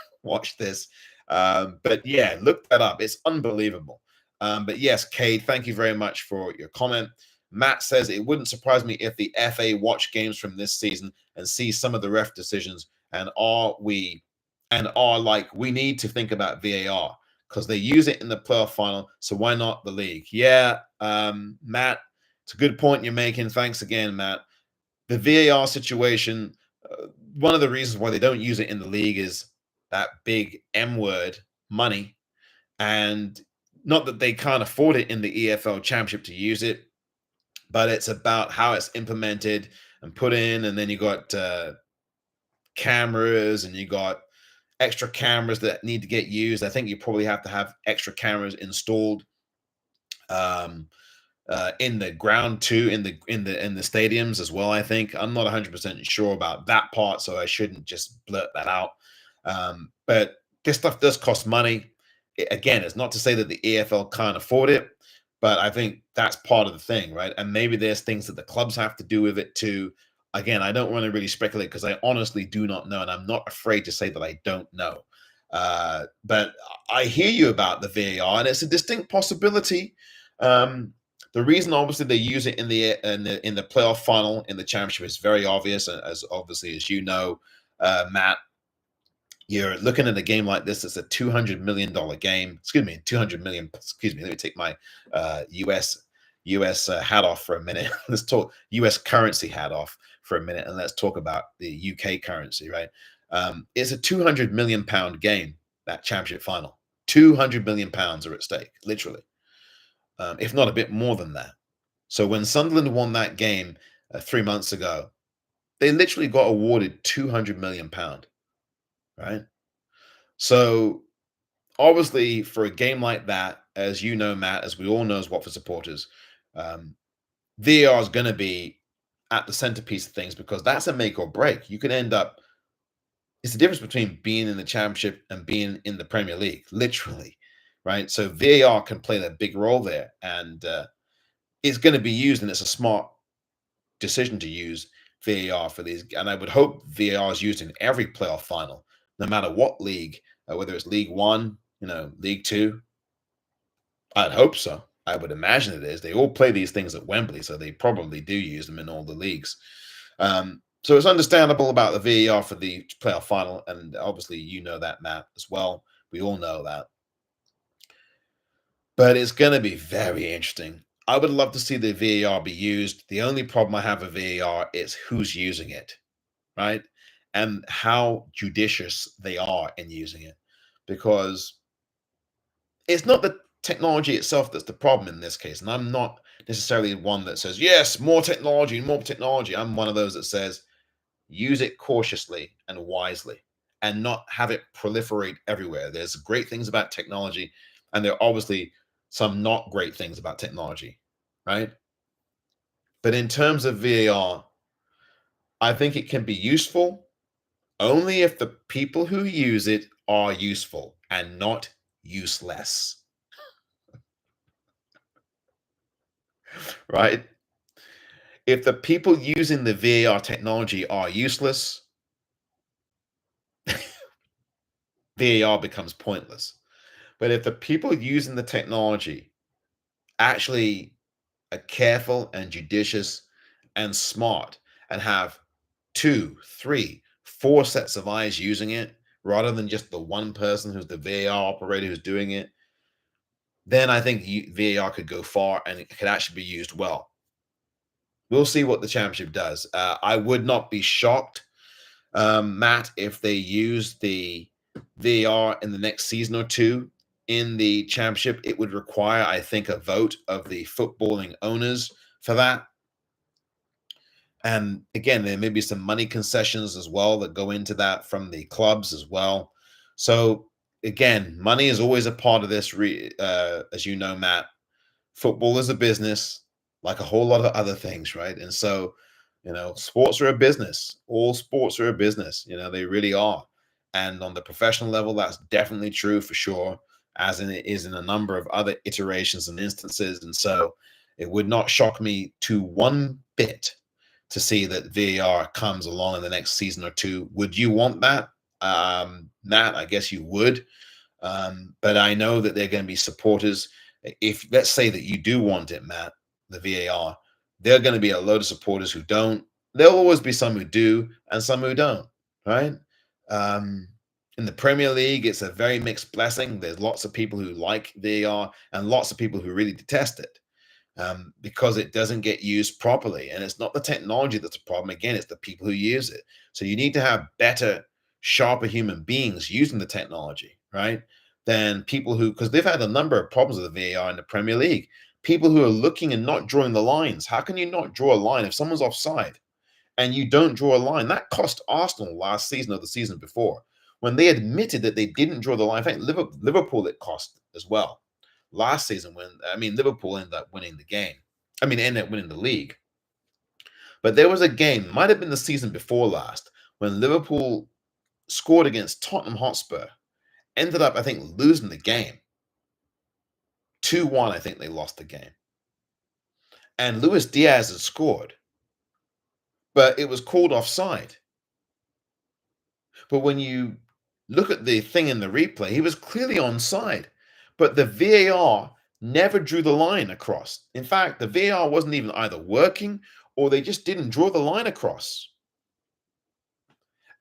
this. But yeah, look that up. It's unbelievable. But yes, Cade, thank you very much for your comment. Matt says it wouldn't surprise me if the FA watch games from this season and see some of the ref decisions and are like, we need to think about VAR because they use it in the playoff final. So why not the league? Yeah, Matt, it's a good point you're making. Thanks again, Matt. The VAR situation, one of the reasons why they don't use it in the league is that big M word, money. And not that they can't afford it in the EFL Championship to use it, but it's about how it's implemented and put in. And then you got cameras and you got extra cameras that need to get used. I think you probably have to have extra cameras installed in the ground too, in the stadiums as well. I think I'm not 100% sure about that part, so I shouldn't just blurt that out. But this stuff does cost money. Again, it's not to say that the EFL can't afford it, but I think that's part of the thing, right? And maybe there's things that the clubs have to do with it too. Again, I don't want to really speculate because I honestly do not know, and I'm not afraid to say that I don't know. But I hear you about the VAR, and it's a distinct possibility. The reason, obviously, they use it in the playoff final in the championship is very obvious, as obviously as you know, Matt. You're looking at a game like this. It's a $200 million game. Excuse me, 200 million. Excuse me. Let me take my US hat off for a minute. Let's talk US currency hat off for a minute, and let's talk about the UK currency. Right? It's a 200 million pound game. That championship final. 200 million pounds are at stake, literally, if not a bit more than that. So when Sunderland won that game 3 months ago, they literally got awarded 200 million pound. Right? So obviously, for a game like that, as you know, Matt, as we all know as Watford supporters, VAR is going to be at the centerpiece of things, because that's a make or break. You could end up, it's the difference between being in the championship and being in the Premier League, literally, right? So VAR can play that big role there, and it's going to be used, and it's a smart decision to use VAR for these. And I would hope VAR is used in every playoff final, no matter what league, whether it's League One, League Two. I'd hope so. I would imagine it is. They all play these things at Wembley, so they probably do use them in all the leagues. So it's understandable about the VAR for the playoff final, and obviously you know that, Matt, as well. We all know that. But it's going to be very interesting. I would love to see the VAR be used. The only problem I have with VAR is who's using it, right? And how judicious they are in using it. Because it's not the technology itself that's the problem in this case. And I'm not necessarily one that says, yes, more technology, more technology. I'm one of those that says, use it cautiously and wisely, and not have it proliferate everywhere. There's great things about technology, and there are obviously some not great things about technology, right? But in terms of VAR, I think it can be useful only if the people who use it are useful and not useless. Right? If the people using the VAR technology are useless, VAR becomes pointless. But if the people using the technology actually are careful and judicious and smart and have 2, 3, 4 sets of eyes using it, rather than just the one person who's the VAR operator who's doing it, then I think VAR could go far, and it could actually be used well. We'll see what the championship does. I would not be shocked, Matt, if they use the VAR in the next season or two in the championship. It would require, I think, a vote of the footballing owners for that. And again, there may be some money concessions as well that go into that from the clubs as well. So again, money is always a part of this. As you know, Matt, football is a business, like a whole lot of other things, right? And so, sports are a business. All sports are a business. They really are. And on the professional level, that's definitely true for sure, as in it is in a number of other iterations and instances. And so it would not shock me to one bit to see that VAR comes along in the next season or two. Would you want that? Matt, I guess you would. But I know that there are going to be supporters. If let's say that you do want it, Matt, the VAR, there are going to be a load of supporters who don't. There'll always be some who do and some who don't, right? In the Premier League, it's a very mixed blessing. There's lots of people who like VAR and lots of people who really detest it. Because it doesn't get used properly. And it's not the technology that's a problem. Again, it's the people who use it. So you need to have better, sharper human beings using the technology, right? Than people who, because they've had a number of problems with the VAR in the Premier League. People who are looking and not drawing the lines. How can you not draw a line if someone's offside and you don't draw a line? That cost Arsenal last season or the season before, when they admitted that they didn't draw the line. In fact, Liverpool it cost as well. Last season, when Liverpool ended up winning the game. Ended up winning the league. But there was a game, might have been the season before last, when Liverpool scored against Tottenham Hotspur, ended up, I think, losing the game. 2-1, I think they lost the game. And Luis Diaz had scored, but it was called offside. But when you look at the thing in the replay, he was clearly onside. But the VAR never drew the line across. In fact, the VAR wasn't even either working or they just didn't draw the line across.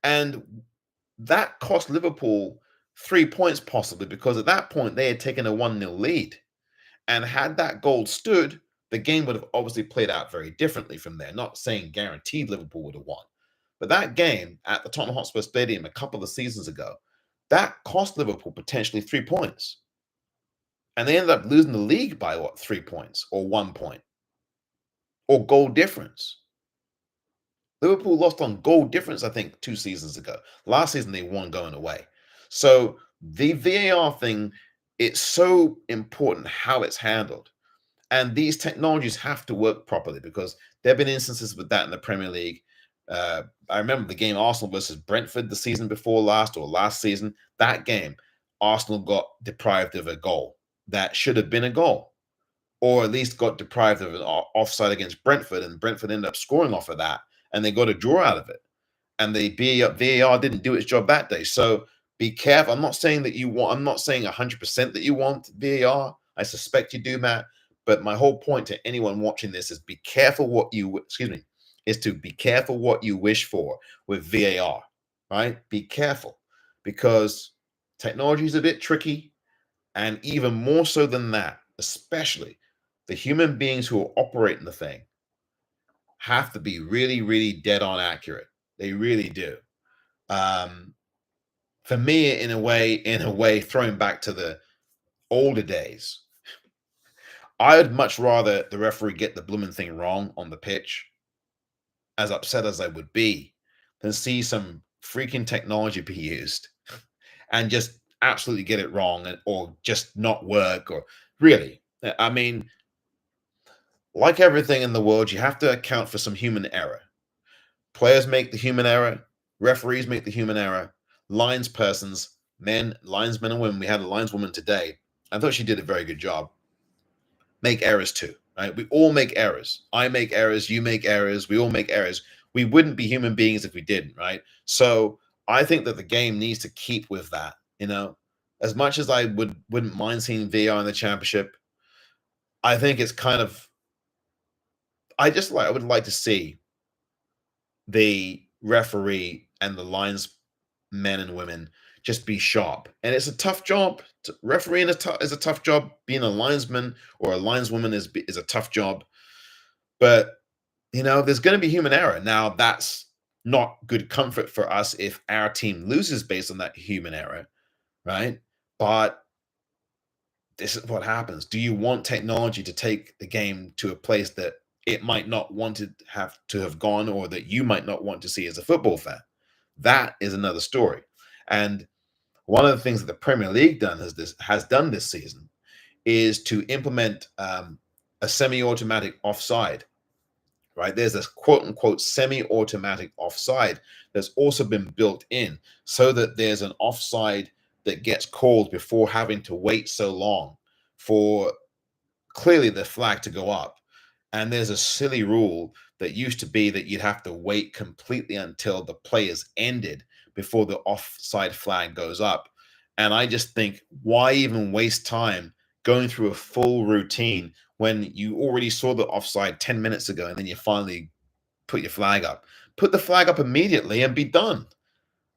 And that cost Liverpool 3 points possibly, because at that point they had taken a 1-0 lead. And had that goal stood, the game would have obviously played out very differently from there. Not saying guaranteed Liverpool would have won. But that game at the Tottenham Hotspur Stadium a couple of seasons ago, that cost Liverpool potentially 3 points. And they ended up losing the league by 3 points or 1 point or goal difference. Liverpool lost on goal difference, I think, 2 seasons ago. Last season, they won going away. So the VAR thing, it's so important how it's handled. And these technologies have to work properly, because there have been instances with that in the Premier League. I remember the game Arsenal versus Brentford the season before last, or last season. That game, Arsenal got deprived of a goal that should have been a goal, or at least got deprived of an offside against Brentford, and Brentford ended up scoring off of that, and they got a draw out of it. And the VAR didn't do its job that day. So be careful. I'm not saying 100% that you want VAR. I suspect you do, Matt. But my whole point to anyone watching this is be careful what you wish for with VAR, right? Be careful, because technology is a bit tricky, and even more so than that, especially the human beings who are operating the thing have to be really, really dead on accurate. They really do. For me, in a way, throwing back to the older days, I would much rather the referee get the blooming thing wrong on the pitch, as upset as I would be, than see some freaking technology be used and just absolutely get it wrong, or just not work. Or really, I mean, like everything in the world, you have to account for some human error. Players make the human error. Referees make the human error. Linesmen and women. We had a lineswoman today. I thought she did a very good job. Make errors too, right? We all make errors. I make errors. You make errors. We all make errors. We wouldn't be human beings if we didn't, right? So I think that the game needs to keep with that. As much as I wouldn't mind seeing VAR in the Championship, I think it's kind of. I would like to see the referee and the linesmen and women just be sharp. And it's a tough job. Refereeing is a tough job. Being a linesman or a lineswoman is a tough job. But, there's going to be human error. Now, that's not good comfort for us if our team loses based on that human error, right? But this is what happens. Do you want technology to take the game to a place that it might not want to have gone, or that you might not want to see as a football fan? That is another story. And one of the things that the Premier League has done this season is to implement a semi-automatic offside. Right? There's this quote unquote semi-automatic offside that's also been built in, so that there's an offside that gets called before having to wait so long for clearly the flag to go up. And there's a silly rule that used to be that you'd have to wait completely until the play is ended before the offside flag goes up. And I just think, why even waste time going through a full routine when you already saw the offside 10 minutes ago, and then you finally put your flag up? Put the flag up immediately and be done.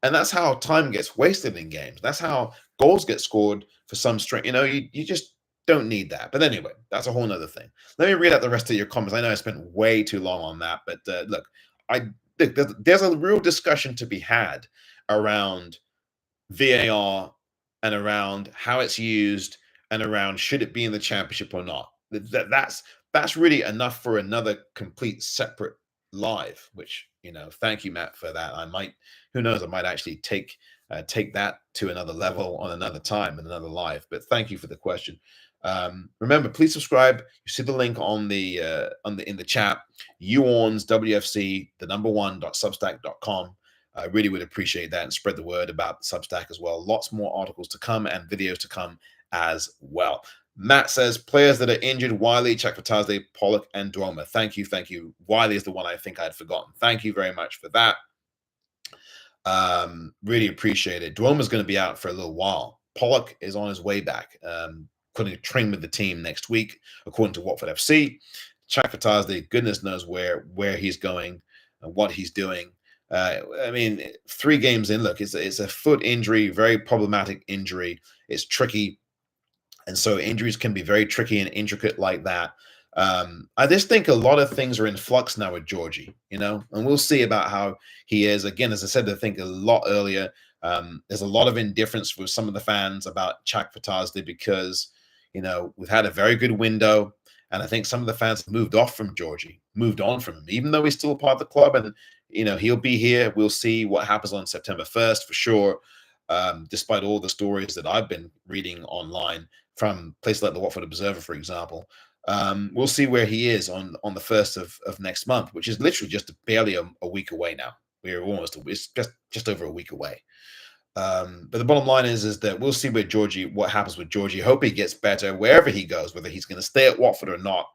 And that's how time gets wasted in games. That's how goals get scored for some string. You just don't need that. But anyway, that's a whole nother thing. Let me read out the rest of your comments. I know I spent way too long on that, but look, there's a real discussion to be had around VAR and around how it's used and around should it be in the Championship or not. That's really enough for another complete separate live, which, thank you, Matt, for that. Who knows, I might actually take that to another level on another time in another live. But thank you for the question. Remember, please subscribe. You see the link in the chat. You ORNS WFC, the number 1.substack.com. I really would appreciate that, and spread the word about Substack as well. Lots more articles to come and videos to come as well. Matt says, players that are injured: Wiley, Chakvatadze, Pollock, and Duoma. Thank you. Wiley is the one I think I'd forgotten. Thank you very much for that. Really appreciate it. Duoma's going to be out for a little while. Pollock is on his way back. going to train with the team next week, according to Watford FC. Chak Fatazdi, goodness knows where he's going and what he's doing. I mean, 3 games in, look, it's a foot injury, very problematic injury. It's tricky. And so injuries can be very tricky and intricate like that. I just think a lot of things are in flux now with Georgie, and we'll see about how he is. Again, as I said, I think a lot earlier, there's a lot of indifference with some of the fans about Chak Fatazdi because, we've had a very good window. And I think some of the fans have moved on from him, even though he's still a part of the club. And, he'll be here. We'll see what happens on September 1st for sure. Despite all the stories that I've been reading online from places like the Watford Observer, for example. We'll see where he is on the 1st of next month, which is literally just barely a week away now. It's just over a week away. But the bottom line is that we'll see what happens with Georgie. Hope he gets better wherever he goes, whether he's going to stay at Watford or not.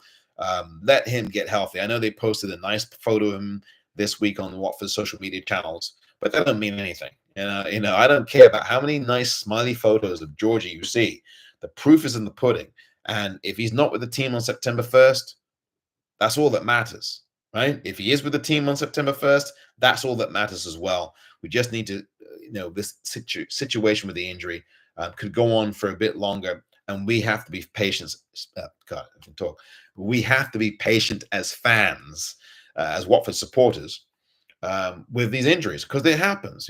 Let him get healthy. I know they posted a nice photo of him this week on Watford's social media channels, but that doesn't mean anything. I don't care about how many nice smiley photos of Georgie you see. The proof is in the pudding. And if he's not with the team on September 1st, that's all that matters, right? If he is with the team on September 1st, that's all that matters as well. We just need to, this situation with the injury could go on for a bit longer, and we have to be patient. God, I can talk. We have to be patient as fans, as Watford supporters, with these injuries, because it happens,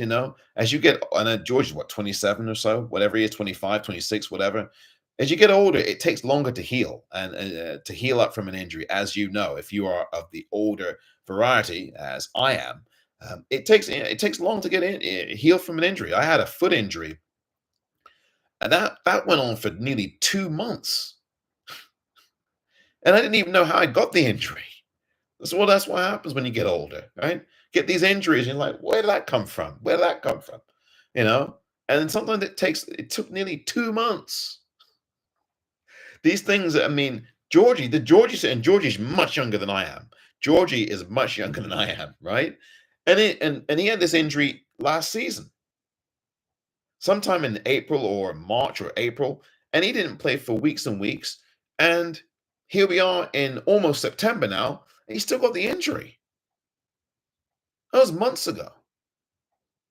as you get, I know George is 27 or so, whatever he is, 25, 26, whatever. As you get older, it takes longer to heal and to heal up from an injury. As you know, if you are of the older variety, as I am, it takes long to heal from an injury. I had a foot injury, and that went on for nearly 2 months, and I didn't even know how I got the injury. That's what happens when you get older, right? Get these injuries, and you're like, where did that come from? Where did that come from? And sometimes it took nearly 2 months. These things, I mean, Georgie's much younger than I am. Georgie is much younger than I am, right? And he had this injury last season, sometime in April or March or April, and he didn't play for weeks and weeks. And here we are in almost September now, and he still got the injury. That was months ago.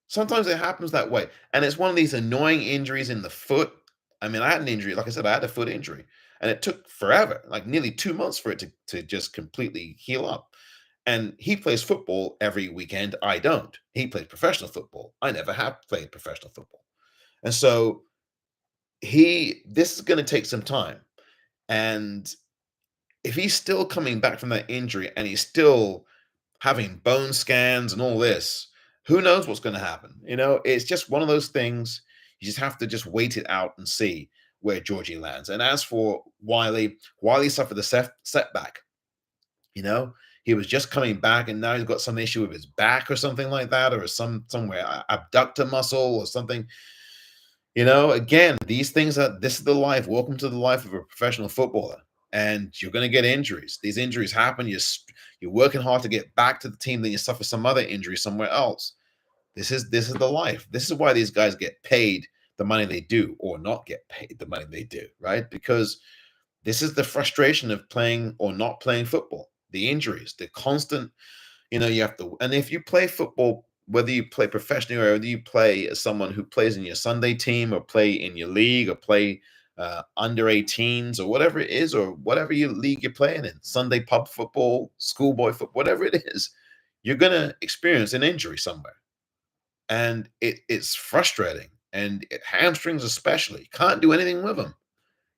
Sometimes it happens that way, and it's one of these annoying injuries in the foot. I mean, I had an injury, like I said, I had a foot injury, and it took forever, like nearly 2 months for it to just completely heal up. And he plays football every weekend. I don't. He plays professional football. I never have played professional football. And so this is going to take some time. And if he's still coming back from that injury and he's still having bone scans and all this, who knows what's going to happen? It's just one of those things. You just have to just wait it out and see where Georgie lands. And as for Wiley suffered the setback. He was just coming back, and now he's got some issue with his back or something like that, or somewhere abductor muscle or something. Again, these things this is the life. Welcome to the life of a professional footballer. And you're going to get injuries. These injuries happen. You're working hard to get back to the team, then you suffer some other injury somewhere else. This is the life. This is why these guys get paid the money they do, or not get paid the money they do, right? Because this is the frustration of playing or not playing football. The injuries, the constant, you have to, and if you play football, whether you play professionally or whether you play as someone who plays in your Sunday team or play in your league or play under 18s or whatever it is, or whatever your league you're playing in, Sunday pub football, schoolboy football, whatever it is, you're going to experience an injury somewhere. And it's frustrating. And hamstrings especially, can't do anything with them.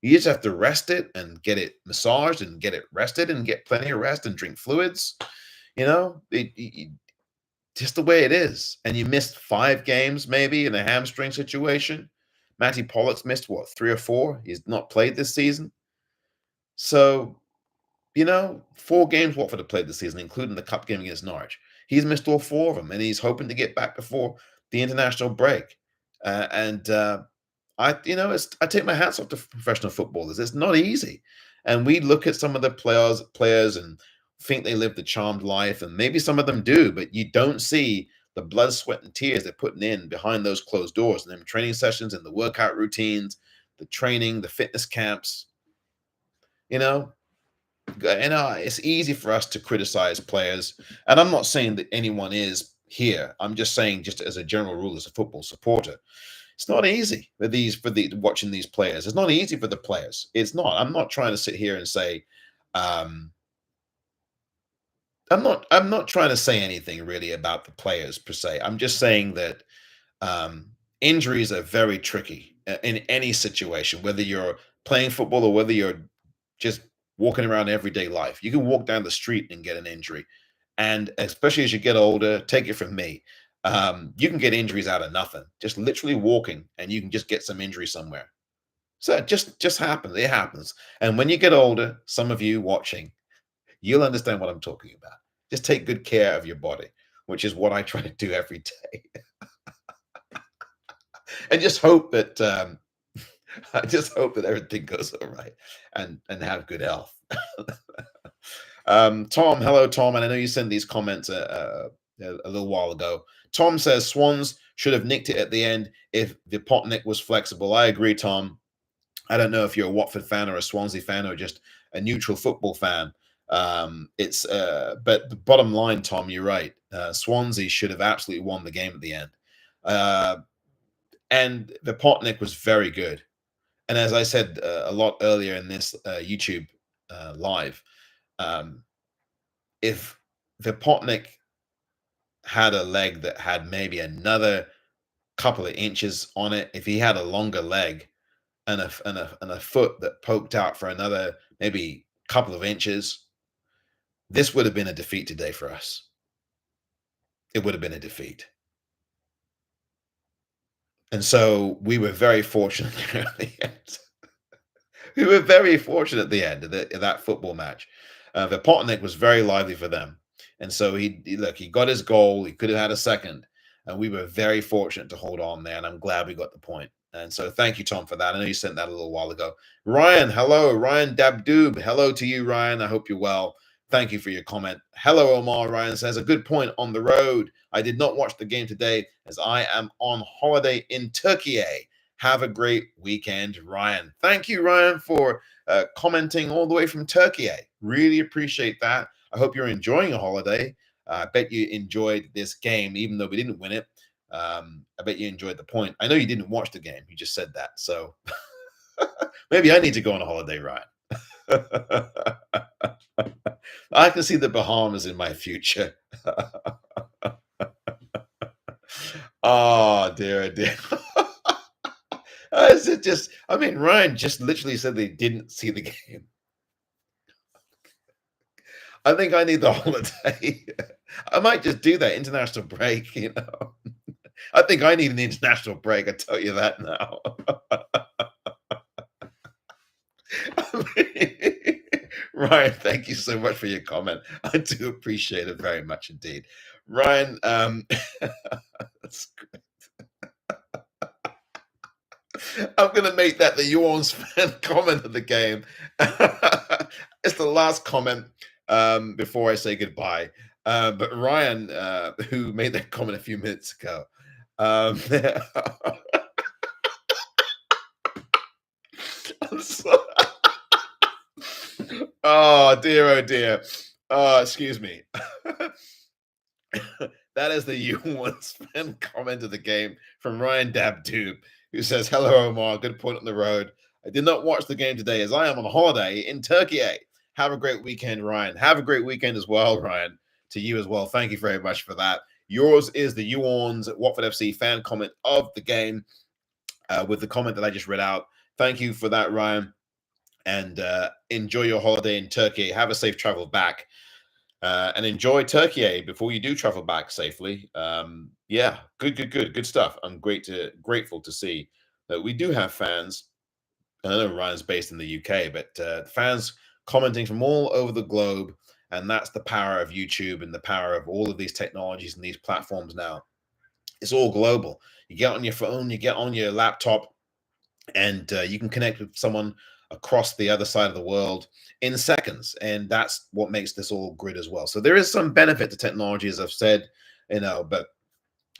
You just have to rest it and get it massaged and get it rested and get plenty of rest and drink fluids. Just the way it is. And you missed 5 games maybe in a hamstring situation. Matty Pollock's missed 3 or 4. He's not played this season. So, 4 games Watford have played this season, including the cup game against Norwich. He's missed all 4 of them, and he's hoping to get back before the international break. I take my hats off to professional footballers. It's not easy. And we look at some of the players and think they live the charmed life, and maybe some of them do, but you don't see the blood, sweat, and tears they're putting in behind those closed doors, and them training sessions and the workout routines, the training, the fitness camps. It's easy for us to criticize players, and I'm not saying that anyone is here. I'm just saying, just as a general rule, as a football supporter, it's not easy watching these players. It's not easy for the players. It's not. I'm not trying to sit here and say, I'm not trying to say anything really about the players per se. I'm just saying that injuries are very tricky in any situation, whether you're playing football or whether you're just walking around everyday life. You can walk down the street and get an injury. And especially as you get older, take it from me, you can get injuries out of nothing, just literally walking, and you can just get some injury somewhere. So it just happens. It happens. And when you get older, some of you watching, you'll understand what I'm talking about. Just take good care of your body, which is what I try to do every day. And just hope that I just hope that everything goes all right and have good health. Tom, hello, Tom. And I know you sent these comments a little while ago. Tom says Swans should have nicked it at the end if the Potnick was flexible. I agree, Tom. I don't know if you're a Watford fan or a Swansea fan or just a neutral football fan. But the bottom line, Tom, you're right. Swansea should have absolutely won the game at the end. And the Potnick was very good. And as I said a lot earlier in this YouTube live, if the Potnick had a leg that had maybe another couple of inches on it, if he had a longer leg and a foot that poked out for another maybe couple of inches, this would have been a defeat today for us. It would have been a defeat. And so we were very fortunate at the end. We were very fortunate at the end of that football match. The Potnick was very lively for them. And so he got his goal. He could have had a second. And we were very fortunate to hold on there. And I'm glad we got the point. And so thank you, Tom, for that. I know you sent that a little while ago. Ryan, hello. Ryan Dabdoob. Hello to you, Ryan. I hope you're well. Thank you for your comment. Hello, Omar. Ryan says, a good point on the road. I did not watch the game today as I am on holiday in Turkey. Have a great weekend, Ryan. Thank you, Ryan, for commenting all the way from Turkey. Really appreciate that. I hope you're enjoying a holiday. I bet you enjoyed this game, even though we didn't win it. I bet you enjoyed the point. I know you didn't watch the game. You just said that. So maybe I need to go on a holiday, Ryan. I can see the Bahamas in my future. Oh, dear, dear. Ryan just literally said they didn't see the game. I think I need the holiday. I might just do that international break, I think I need an international break. I tell you that now. Ryan, thank you so much for your comment. I do appreciate it very much indeed. Ryan, that's great. I'm going to make that the You ORNS fan comment of the game. It's the last comment before I say goodbye. But Ryan, who made that comment a few minutes ago, oh dear. Oh, excuse me. That is the You ORNS fan comment of the game from Ryan Dabdoob, who says, hello, Omar. Good point on the road. I did not watch the game today as I am on holiday in Turkey. Have a great weekend, Ryan. Have a great weekend as well, Ryan. To you as well. Thank you very much for that. Yours is the You ORNS Watford FC fan comment of the game with the comment that I just read out. Thank you for that, Ryan. And enjoy your holiday in Turkey. Have a safe travel back. And enjoy Turkey before you do travel back safely. Yeah, good stuff. I'm grateful to see that we do have fans. I know Ryan's based in the UK, but fans commenting from all over the globe, and that's the power of YouTube and the power of all of these technologies and these platforms now. It's all global. You get on your phone, you get on your laptop, and you can connect with someone across the other side of the world in seconds. And that's what makes this all good as well. So there is some benefit to technology, as I've said, but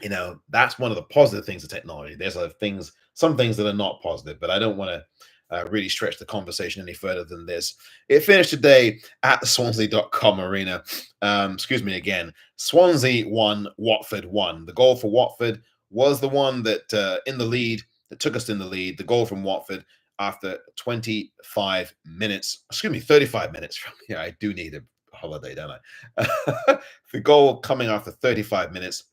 you know, that's one of the positive things of technology. There's some things that are not positive, but I don't want to really stretch the conversation any further than this. It finished today at the Swansea.com arena. Excuse me again. Swansea won, Watford won. The goal for Watford was the one that in the lead, that took us in the lead. The goal from Watford after 25 minutes, excuse me, 35 minutes. Yeah, I do need a holiday, don't I? The goal coming after 35 minutes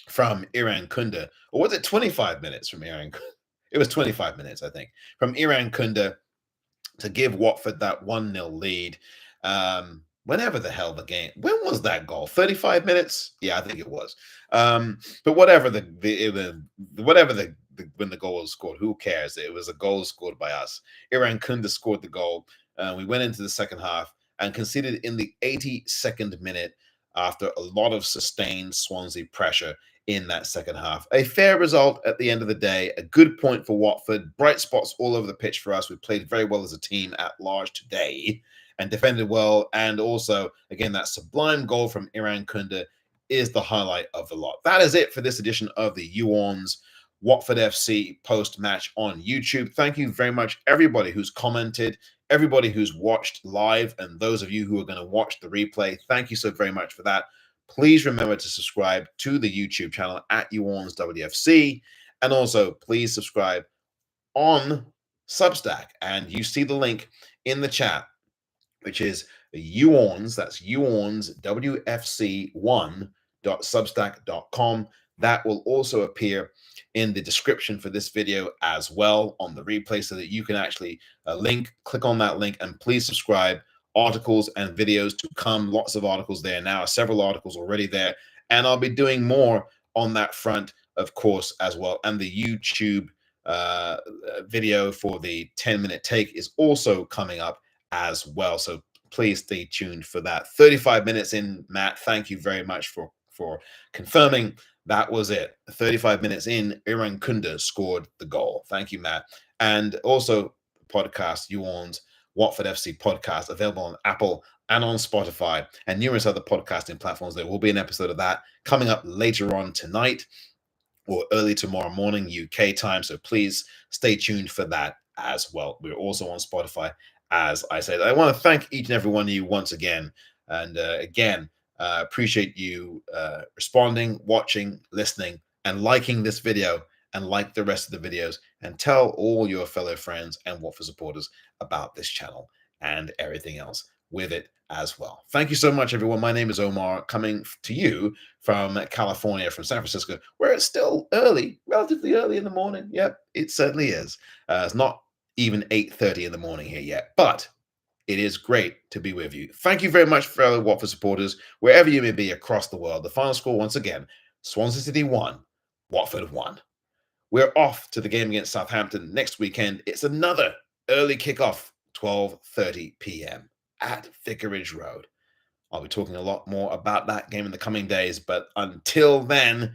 from Iran Kunda, or was it 25 minutes from Iran? It was 25 minutes, I think, from Iran Kunda to give Watford that 1-0 lead. Whenever the hell the game, when was that goal? 35 minutes? Yeah, I think it was. But whatever when the goal was scored, who cares? It was a goal scored by us. Iran Kunda scored the goal. We went into the second half and conceded in the 82nd minute after a lot of sustained Swansea pressure in that second half. A fair result at the end of the day, a good point for Watford, bright spots all over the pitch for us. We played very well as a team at large today and defended well. And also, again, that sublime goal from Iran Kunda is the highlight of the lot. That is it for this edition of the YOU ORNS Watford FC post-match on YouTube. Thank you very much, everybody who's commented, everybody who's watched live, and those of you who are going to watch the replay. Thank you so very much for that. Please remember to subscribe to the YouTube channel at YOU ORNS WFC, and also please subscribe on Substack. And you see the link in the chat, which is YOU ORNS, that's YOU ORNS WFC1.substack.com. That will also appear in the description for this video as well on the replay, so that you can actually click on that link, and please subscribe. Articles and videos to come, lots of articles there now, several articles already there, and I'll be doing more on that front, of course, as well. And the YouTube video for the 10-minute take is also coming up as well, so please stay tuned for that. 35 minutes in, Matt, thank you very much for confirming that was it. 35 minutes in, Iran Kunda scored the goal. Thank you, Matt. And also podcast, YOU ORNS Watford FC podcast, available on Apple and on Spotify and numerous other podcasting platforms. There will be an episode of that coming up later on tonight or early tomorrow morning UK time, so please stay tuned for that as well. We're also on Spotify, as I said. I want to thank each and every one of you once again, and again, appreciate you responding, watching, listening, and liking this video, and like the rest of the videos, and tell all your fellow friends and Watford supporters about this channel and everything else with it as well. Thank you so much, everyone. My name is Omar, coming to you from California, from San Francisco, where it's still early, relatively early in the morning. Yep, it certainly is. It's not even 8:30 in the morning here yet, but it is great to be with you. Thank you very much, fellow Watford supporters, wherever you may be across the world. The final score, once again, Swansea City 1, Watford 1. We're off to the game against Southampton next weekend. It's another early kickoff, 12:30 p.m. at Vicarage Road. I'll be talking a lot more about that game in the coming days, but until then,